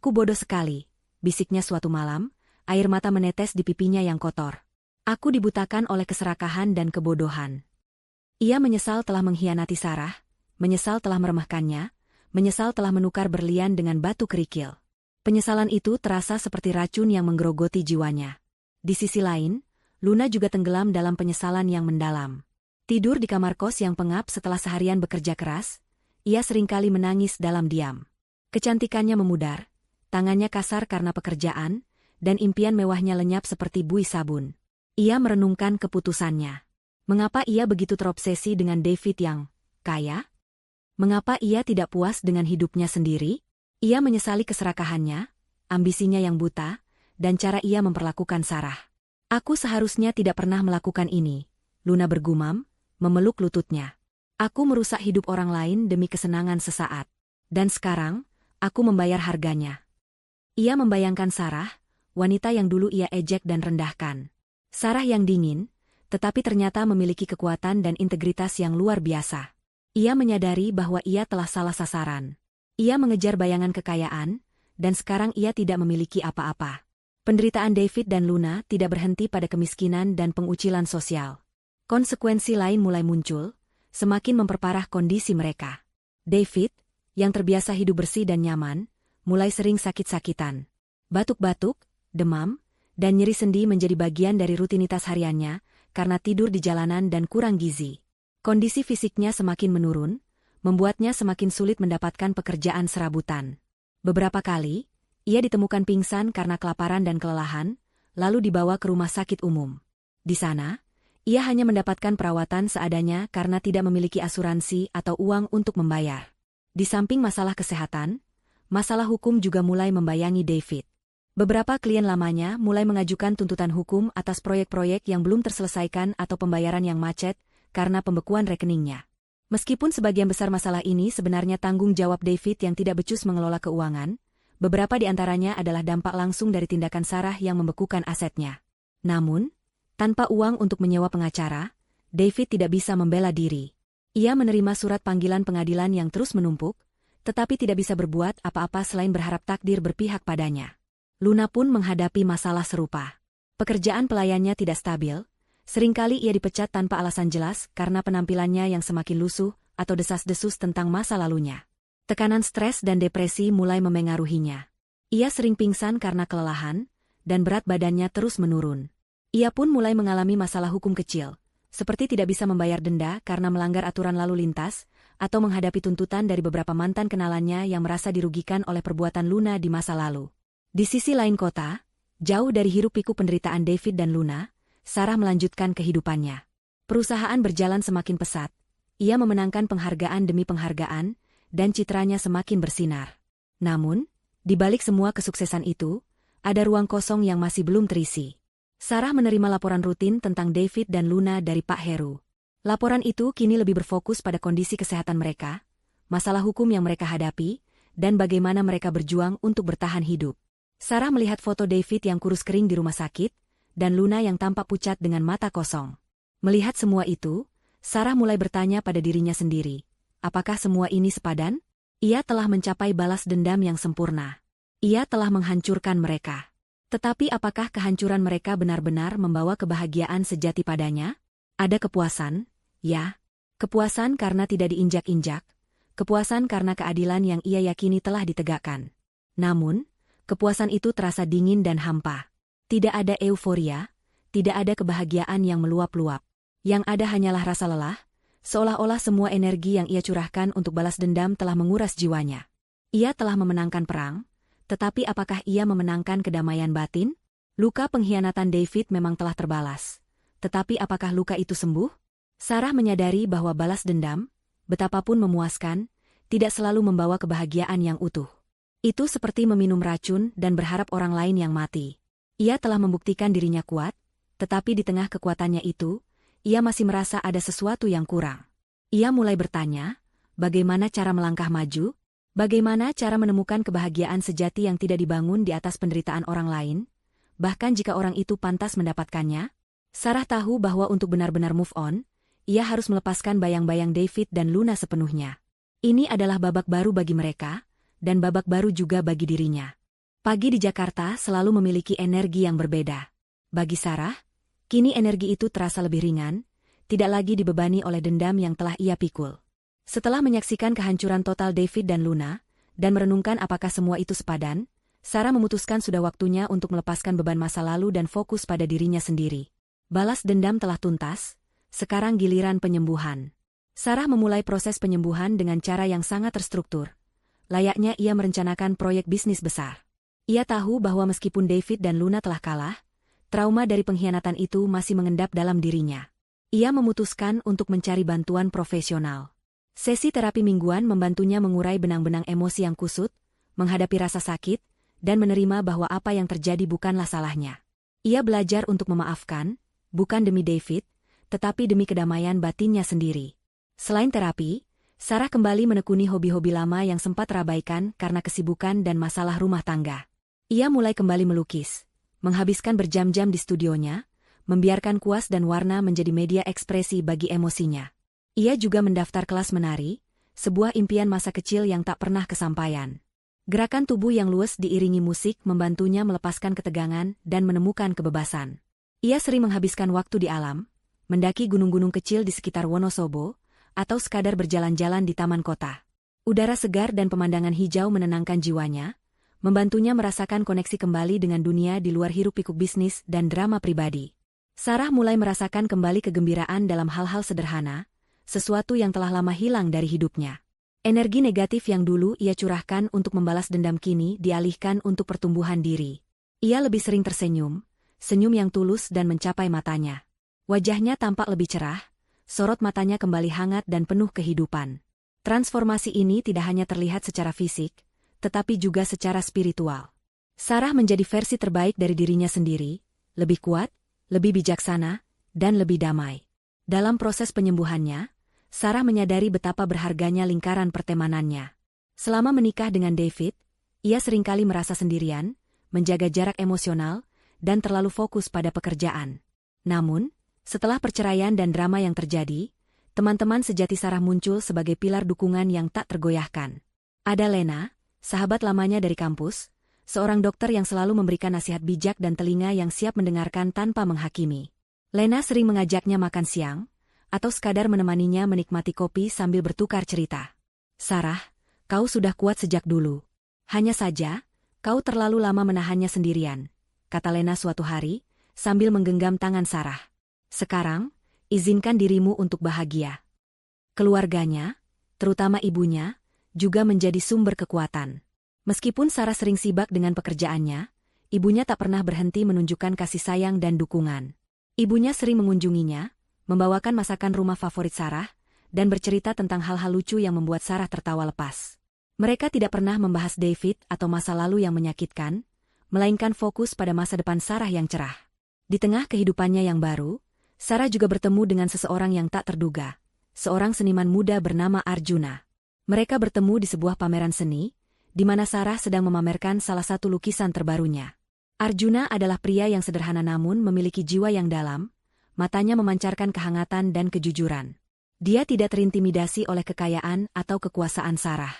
bodoh sekali, bisiknya suatu malam, air mata menetes di pipinya yang kotor. Aku dibutakan oleh keserakahan dan kebodohan. Ia menyesal telah mengkhianati Sarah, menyesal telah meremehkannya, menyesal telah menukar berlian dengan batu kerikil. Penyesalan itu terasa seperti racun yang menggerogoti jiwanya. Di sisi lain, Luna juga tenggelam dalam penyesalan yang mendalam. Tidur di kamar kos yang pengap setelah seharian bekerja keras, ia seringkali menangis dalam diam. Kecantikannya memudar, tangannya kasar karena pekerjaan, dan impian mewahnya lenyap seperti buih sabun. Ia merenungkan keputusannya. Mengapa ia begitu terobsesi dengan David yang kaya? Mengapa ia tidak puas dengan hidupnya sendiri? Ia menyesali keserakahannya, ambisinya yang buta, dan cara ia memperlakukan Sarah. Aku seharusnya tidak pernah melakukan ini, Luna bergumam, memeluk lututnya. Aku merusak hidup orang lain demi kesenangan sesaat. Dan sekarang, aku membayar harganya. Ia membayangkan Sarah, wanita yang dulu ia ejek dan rendahkan. Sarah yang dingin, tetapi ternyata memiliki kekuatan dan integritas yang luar biasa. Ia menyadari bahwa ia telah salah sasaran. Ia mengejar bayangan kekayaan, dan sekarang ia tidak memiliki apa-apa. Penderitaan David dan Luna tidak berhenti pada kemiskinan dan pengucilan sosial. Konsekuensi lain mulai muncul, semakin memperparah kondisi mereka. David, yang terbiasa hidup bersih dan nyaman, mulai sering sakit-sakitan. Batuk-batuk, demam, dan nyeri sendi menjadi bagian dari rutinitas hariannya karena tidur di jalanan dan kurang gizi. Kondisi fisiknya semakin menurun, membuatnya semakin sulit mendapatkan pekerjaan serabutan. Beberapa kali, ia ditemukan pingsan karena kelaparan dan kelelahan, lalu dibawa ke rumah sakit umum. Di sana, ia hanya mendapatkan perawatan seadanya karena tidak memiliki asuransi atau uang untuk membayar. Di samping masalah kesehatan, masalah hukum juga mulai membayangi David. Beberapa klien lamanya mulai mengajukan tuntutan hukum atas proyek-proyek yang belum terselesaikan atau pembayaran yang macet karena pembekuan rekeningnya. Meskipun sebagian besar masalah ini sebenarnya tanggung jawab David yang tidak becus mengelola keuangan, beberapa di antaranya adalah dampak langsung dari tindakan Sarah yang membekukan asetnya. Namun, tanpa uang untuk menyewa pengacara, David tidak bisa membela diri. Ia menerima surat panggilan pengadilan yang terus menumpuk, tetapi tidak bisa berbuat apa-apa selain berharap takdir berpihak padanya. Luna pun menghadapi masalah serupa. Pekerjaan pelayannya tidak stabil, seringkali ia dipecat tanpa alasan jelas karena penampilannya yang semakin lusuh atau desas-desus tentang masa lalunya. Tekanan stres dan depresi mulai memengaruhinya. Ia sering pingsan karena kelelahan, dan berat badannya terus menurun. Ia pun mulai mengalami masalah hukum kecil, seperti tidak bisa membayar denda karena melanggar aturan lalu lintas, atau menghadapi tuntutan dari beberapa mantan kenalannya yang merasa dirugikan oleh perbuatan Luna di masa lalu. Di sisi lain kota, jauh dari hiruk-pikuk penderitaan David dan Luna, Sarah melanjutkan kehidupannya. Perusahaan berjalan semakin pesat, ia memenangkan penghargaan demi penghargaan, dan citranya semakin bersinar. Namun, di balik semua kesuksesan itu, ada ruang kosong yang masih belum terisi. Sarah menerima laporan rutin tentang David dan Luna dari Pak Heru. Laporan itu kini lebih berfokus pada kondisi kesehatan mereka, masalah hukum yang mereka hadapi, dan bagaimana mereka berjuang untuk bertahan hidup. Sarah melihat foto David yang kurus kering di rumah sakit, dan Luna yang tampak pucat dengan mata kosong. Melihat semua itu, Sarah mulai bertanya pada dirinya sendiri, apakah semua ini sepadan? Ia telah mencapai balas dendam yang sempurna. Ia telah menghancurkan mereka. Tetapi apakah kehancuran mereka benar-benar membawa kebahagiaan sejati padanya? Ada kepuasan, ya. Kepuasan karena tidak diinjak-injak, kepuasan karena keadilan yang ia yakini telah ditegakkan. Namun, kepuasan itu terasa dingin dan hampa. Tidak ada euforia, tidak ada kebahagiaan yang meluap-luap. Yang ada hanyalah rasa lelah, seolah-olah semua energi yang ia curahkan untuk balas dendam telah menguras jiwanya. Ia telah memenangkan perang, tetapi apakah ia memenangkan kedamaian batin? Luka pengkhianatan David memang telah terbalas. Tetapi apakah luka itu sembuh? Sarah menyadari bahwa balas dendam, betapapun memuaskan, tidak selalu membawa kebahagiaan yang utuh. Itu seperti meminum racun dan berharap orang lain yang mati. Ia telah membuktikan dirinya kuat, tetapi di tengah kekuatannya itu, ia masih merasa ada sesuatu yang kurang. Ia mulai bertanya, bagaimana cara melangkah maju? Bagaimana cara menemukan kebahagiaan sejati yang tidak dibangun di atas penderitaan orang lain, bahkan jika orang itu pantas mendapatkannya? Sarah tahu bahwa untuk benar-benar move on, ia harus melepaskan bayang-bayang David dan Luna sepenuhnya. Ini adalah babak baru bagi mereka, dan babak baru juga bagi dirinya. Pagi di Jakarta selalu memiliki energi yang berbeda. Bagi Sarah, kini energi itu terasa lebih ringan, tidak lagi dibebani oleh dendam yang telah ia pikul. Setelah menyaksikan kehancuran total David dan Luna, dan merenungkan apakah semua itu sepadan, Sarah memutuskan sudah waktunya untuk melepaskan beban masa lalu dan fokus pada dirinya sendiri. Balas dendam telah tuntas, sekarang giliran penyembuhan. Sarah memulai proses penyembuhan dengan cara yang sangat terstruktur. Layaknya ia merencanakan proyek bisnis besar. Ia tahu bahwa meskipun David dan Luna telah kalah, trauma dari pengkhianatan itu masih mengendap dalam dirinya. Ia memutuskan untuk mencari bantuan profesional. Sesi terapi mingguan membantunya mengurai benang-benang emosi yang kusut, menghadapi rasa sakit, dan menerima bahwa apa yang terjadi bukanlah salahnya. Ia belajar untuk memaafkan, bukan demi David, tetapi demi kedamaian batinnya sendiri. Selain terapi, Sarah kembali menekuni hobi-hobi lama yang sempat terabaikan karena kesibukan dan masalah rumah tangga. Ia mulai kembali melukis, menghabiskan berjam-jam di studionya, membiarkan kuas dan warna menjadi media ekspresi bagi emosinya. Ia juga mendaftar kelas menari, sebuah impian masa kecil yang tak pernah kesampaian. Gerakan tubuh yang luwes diiringi musik membantunya melepaskan ketegangan dan menemukan kebebasan. Ia sering menghabiskan waktu di alam, mendaki gunung-gunung kecil di sekitar Wonosobo, atau sekadar berjalan-jalan di taman kota. Udara segar dan pemandangan hijau menenangkan jiwanya, membantunya merasakan koneksi kembali dengan dunia di luar hiruk-pikuk bisnis dan drama pribadi. Sarah mulai merasakan kembali kegembiraan dalam hal-hal sederhana, sesuatu yang telah lama hilang dari hidupnya. Energi negatif yang dulu ia curahkan untuk membalas dendam kini dialihkan untuk pertumbuhan diri. Ia lebih sering tersenyum, senyum yang tulus dan mencapai matanya. Wajahnya tampak lebih cerah, sorot matanya kembali hangat dan penuh kehidupan. Transformasi ini tidak hanya terlihat secara fisik, tetapi juga secara spiritual. Sarah menjadi versi terbaik dari dirinya sendiri, lebih kuat, lebih bijaksana, dan lebih damai. Dalam proses penyembuhannya, Sarah menyadari betapa berharganya lingkaran pertemanannya. Selama menikah dengan David, ia seringkali merasa sendirian, menjaga jarak emosional, dan terlalu fokus pada pekerjaan. Namun, setelah perceraian dan drama yang terjadi, teman-teman sejati Sarah muncul sebagai pilar dukungan yang tak tergoyahkan. Ada Lena, sahabat lamanya dari kampus, seorang dokter yang selalu memberikan nasihat bijak dan telinga yang siap mendengarkan tanpa menghakimi. Lena sering mengajaknya makan siang, atau sekadar menemaninya menikmati kopi sambil bertukar cerita. Sarah, kau sudah kuat sejak dulu. Hanya saja, kau terlalu lama menahannya sendirian, kata Lena suatu hari, sambil menggenggam tangan Sarah. Sekarang, izinkan dirimu untuk bahagia. Keluarganya, terutama ibunya, juga menjadi sumber kekuatan. Meskipun Sarah sering sibuk dengan pekerjaannya, ibunya tak pernah berhenti menunjukkan kasih sayang dan dukungan. Ibunya sering mengunjunginya, membawakan masakan rumah favorit Sarah, dan bercerita tentang hal-hal lucu yang membuat Sarah tertawa lepas. Mereka tidak pernah membahas David atau masa lalu yang menyakitkan, melainkan fokus pada masa depan Sarah yang cerah. Di tengah kehidupannya yang baru, Sarah juga bertemu dengan seseorang yang tak terduga, seorang seniman muda bernama Arjuna. Mereka bertemu di sebuah pameran seni, di mana Sarah sedang memamerkan salah satu lukisan terbarunya. Arjuna adalah pria yang sederhana namun memiliki jiwa yang dalam, matanya memancarkan kehangatan dan kejujuran. Dia tidak terintimidasi oleh kekayaan atau kekuasaan Sarah.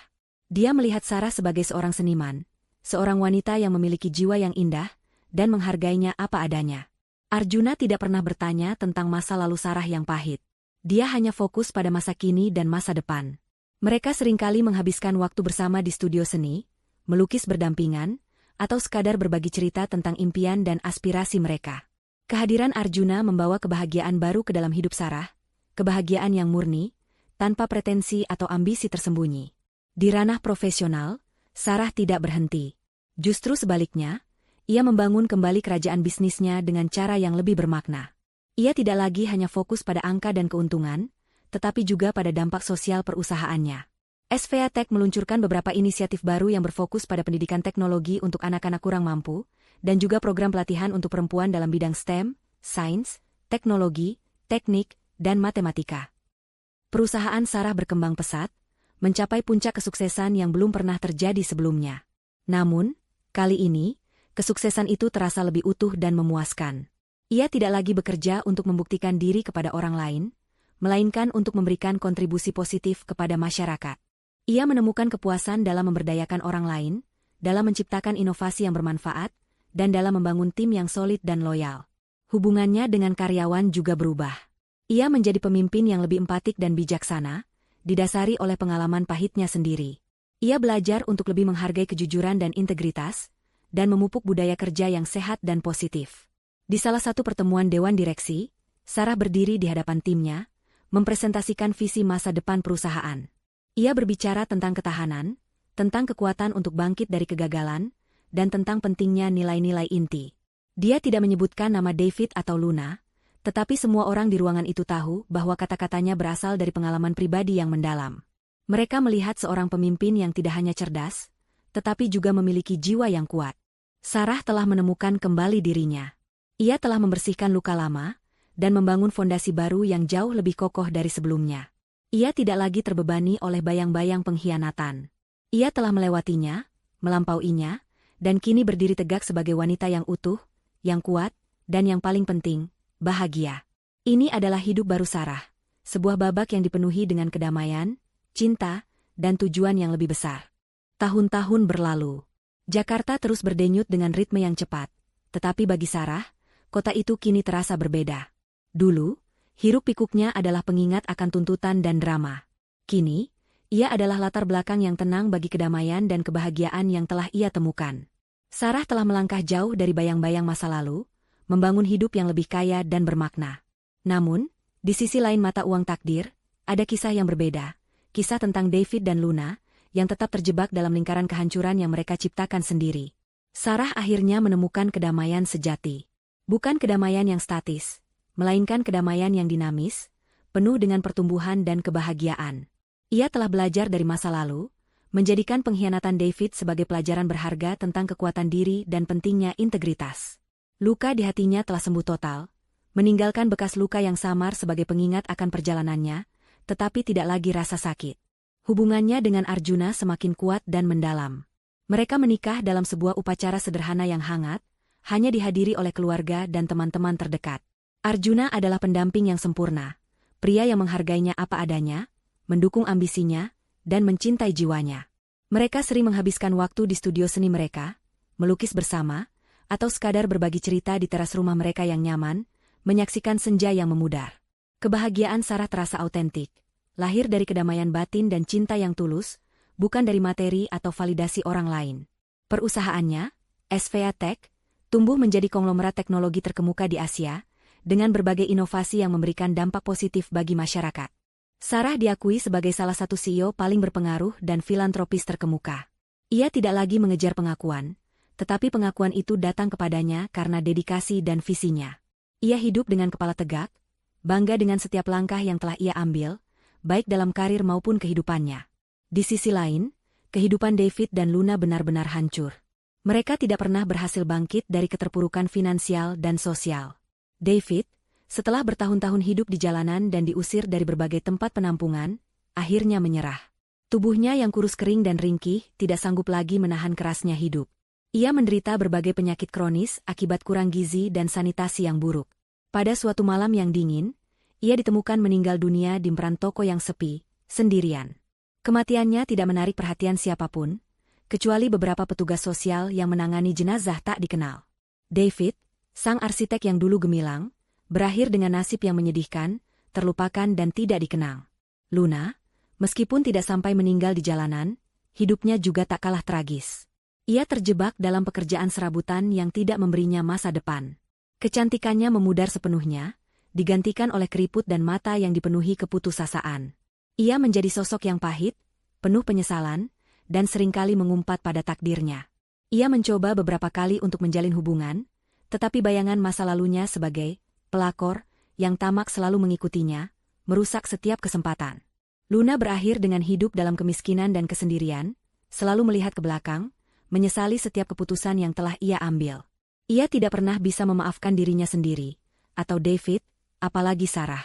Dia melihat Sarah sebagai seorang seniman, seorang wanita yang memiliki jiwa yang indah, dan menghargainya apa adanya. Arjuna tidak pernah bertanya tentang masa lalu Sarah yang pahit. Dia hanya fokus pada masa kini dan masa depan. Mereka seringkali menghabiskan waktu bersama di studio seni, melukis berdampingan, atau sekadar berbagi cerita tentang impian dan aspirasi mereka. Kehadiran Arjuna membawa kebahagiaan baru ke dalam hidup Sarah, kebahagiaan yang murni, tanpa pretensi atau ambisi tersembunyi. Di ranah profesional, Sarah tidak berhenti. Justru sebaliknya, ia membangun kembali kerajaan bisnisnya dengan cara yang lebih bermakna. Ia tidak lagi hanya fokus pada angka dan keuntungan, tetapi juga pada dampak sosial perusahaannya. SVA Tech meluncurkan beberapa inisiatif baru yang berfokus pada pendidikan teknologi untuk anak-anak kurang mampu, dan juga program pelatihan untuk perempuan dalam bidang STEM, sains, teknologi, teknik, dan matematika. Perusahaan Sarah berkembang pesat, mencapai puncak kesuksesan yang belum pernah terjadi sebelumnya. Namun, kali ini, kesuksesan itu terasa lebih utuh dan memuaskan. Ia tidak lagi bekerja untuk membuktikan diri kepada orang lain, melainkan untuk memberikan kontribusi positif kepada masyarakat. Ia menemukan kepuasan dalam memberdayakan orang lain, dalam menciptakan inovasi yang bermanfaat, dan dalam membangun tim yang solid dan loyal. Hubungannya dengan karyawan juga berubah. Ia menjadi pemimpin yang lebih empatik dan bijaksana, didasari oleh pengalaman pahitnya sendiri. Ia belajar untuk lebih menghargai kejujuran dan integritas, dan memupuk budaya kerja yang sehat dan positif. Di salah satu pertemuan Dewan Direksi, Sarah berdiri di hadapan timnya, mempresentasikan visi masa depan perusahaan. Ia berbicara tentang ketahanan, tentang kekuatan untuk bangkit dari kegagalan, dan tentang pentingnya nilai-nilai inti. Dia tidak menyebutkan nama David atau Luna, tetapi semua orang di ruangan itu tahu bahwa kata-katanya berasal dari pengalaman pribadi yang mendalam. Mereka melihat seorang pemimpin yang tidak hanya cerdas, tetapi juga memiliki jiwa yang kuat. Sarah telah menemukan kembali dirinya. Ia telah membersihkan luka lama, dan membangun fondasi baru yang jauh lebih kokoh dari sebelumnya. Ia tidak lagi terbebani oleh bayang-bayang pengkhianatan. Ia telah melewatinya, melampauinya, dan kini berdiri tegak sebagai wanita yang utuh, yang kuat, dan yang paling penting, bahagia. Ini adalah hidup baru Sarah, sebuah babak yang dipenuhi dengan kedamaian, cinta, dan tujuan yang lebih besar. Tahun-tahun berlalu. Jakarta terus berdenyut dengan ritme yang cepat, tetapi bagi Sarah, kota itu kini terasa berbeda. Dulu, hiruk-pikuknya adalah pengingat akan tuntutan dan drama. Kini, ia adalah latar belakang yang tenang bagi kedamaian dan kebahagiaan yang telah ia temukan. Sarah telah melangkah jauh dari bayang-bayang masa lalu, membangun hidup yang lebih kaya dan bermakna. Namun, di sisi lain mata uang takdir, ada kisah yang berbeda, kisah tentang David dan Luna, yang tetap terjebak dalam lingkaran kehancuran yang mereka ciptakan sendiri. Sarah akhirnya menemukan kedamaian sejati. Bukan kedamaian yang statis, melainkan kedamaian yang dinamis, penuh dengan pertumbuhan dan kebahagiaan. Ia telah belajar dari masa lalu, menjadikan pengkhianatan David sebagai pelajaran berharga tentang kekuatan diri dan pentingnya integritas. Luka di hatinya telah sembuh total, meninggalkan bekas luka yang samar sebagai pengingat akan perjalanannya, tetapi tidak lagi rasa sakit. Hubungannya dengan Arjuna semakin kuat dan mendalam. Mereka menikah dalam sebuah upacara sederhana yang hangat, hanya dihadiri oleh keluarga dan teman-teman terdekat. Arjuna adalah pendamping yang sempurna, pria yang menghargainya apa adanya, mendukung ambisinya, dan mencintai jiwanya. Mereka sering menghabiskan waktu di studio seni mereka, melukis bersama, atau sekadar berbagi cerita di teras rumah mereka yang nyaman, menyaksikan senja yang memudar. Kebahagiaan Sarah terasa autentik, lahir dari kedamaian batin dan cinta yang tulus, bukan dari materi atau validasi orang lain. Perusahaannya, SVA Tech, tumbuh menjadi konglomerat teknologi terkemuka di Asia, dengan berbagai inovasi yang memberikan dampak positif bagi masyarakat. Sarah diakui sebagai salah satu CEO paling berpengaruh dan filantropis terkemuka. Ia tidak lagi mengejar pengakuan, tetapi pengakuan itu datang kepadanya karena dedikasi dan visinya. Ia hidup dengan kepala tegak, bangga dengan setiap langkah yang telah ia ambil, baik dalam karir maupun kehidupannya. Di sisi lain, kehidupan David dan Luna benar-benar hancur. Mereka tidak pernah berhasil bangkit dari keterpurukan finansial dan sosial. David, setelah bertahun-tahun hidup di jalanan dan diusir dari berbagai tempat penampungan, akhirnya menyerah. Tubuhnya yang kurus kering dan ringkih tidak sanggup lagi menahan kerasnya hidup. Ia menderita berbagai penyakit kronis akibat kurang gizi dan sanitasi yang buruk. Pada suatu malam yang dingin, ia ditemukan meninggal dunia di peran toko yang sepi, sendirian. Kematiannya tidak menarik perhatian siapapun, kecuali beberapa petugas sosial yang menangani jenazah tak dikenal. David, sang arsitek yang dulu gemilang, berakhir dengan nasib yang menyedihkan, terlupakan dan tidak dikenang. Luna, meskipun tidak sampai meninggal di jalanan, hidupnya juga tak kalah tragis. Ia terjebak dalam pekerjaan serabutan yang tidak memberinya masa depan. Kecantikannya memudar sepenuhnya, digantikan oleh keriput dan mata yang dipenuhi keputusasaan. Ia menjadi sosok yang pahit, penuh penyesalan, dan seringkali mengumpat pada takdirnya. Ia mencoba beberapa kali untuk menjalin hubungan, tetapi bayangan masa lalunya sebagai pelakor yang tamak selalu mengikutinya, merusak setiap kesempatan. Luna berakhir dengan hidup dalam kemiskinan dan kesendirian, selalu melihat ke belakang, menyesali setiap keputusan yang telah ia ambil. Ia tidak pernah bisa memaafkan dirinya sendiri, atau David, apalagi Sarah.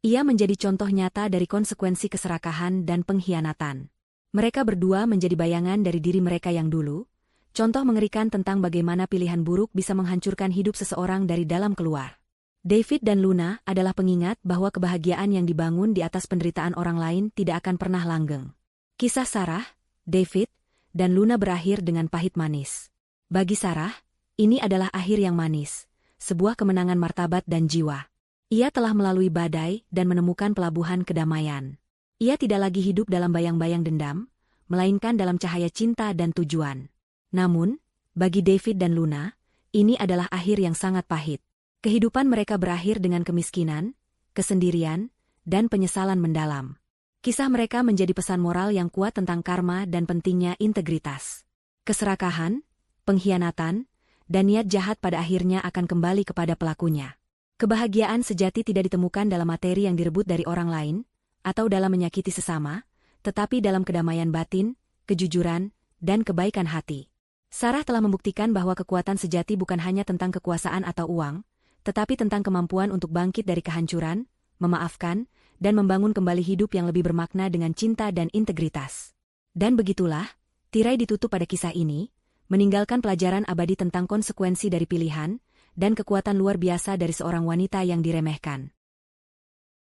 Ia menjadi contoh nyata dari konsekuensi keserakahan dan pengkhianatan. Mereka berdua menjadi bayangan dari diri mereka yang dulu, contoh mengerikan tentang bagaimana pilihan buruk bisa menghancurkan hidup seseorang dari dalam keluar. David dan Luna adalah pengingat bahwa kebahagiaan yang dibangun di atas penderitaan orang lain tidak akan pernah langgeng. Kisah Sarah, David, dan Luna berakhir dengan pahit manis. Bagi Sarah, ini adalah akhir yang manis, sebuah kemenangan martabat dan jiwa. Ia telah melalui badai dan menemukan pelabuhan kedamaian. Ia tidak lagi hidup dalam bayang-bayang dendam, melainkan dalam cahaya cinta dan tujuan. Namun, bagi David dan Luna, ini adalah akhir yang sangat pahit. Kehidupan mereka berakhir dengan kemiskinan, kesendirian, dan penyesalan mendalam. Kisah mereka menjadi pesan moral yang kuat tentang karma dan pentingnya integritas. Keserakahan, pengkhianatan, dan niat jahat pada akhirnya akan kembali kepada pelakunya. Kebahagiaan sejati tidak ditemukan dalam materi yang direbut dari orang lain, atau dalam menyakiti sesama, tetapi dalam kedamaian batin, kejujuran, dan kebaikan hati. Sarah telah membuktikan bahwa kekuatan sejati bukan hanya tentang kekuasaan atau uang, tetapi tentang kemampuan untuk bangkit dari kehancuran, memaafkan, dan membangun kembali hidup yang lebih bermakna dengan cinta dan integritas. Dan begitulah, tirai ditutup pada kisah ini, meninggalkan pelajaran abadi tentang konsekuensi dari pilihan, dan kekuatan luar biasa dari seorang wanita yang diremehkan.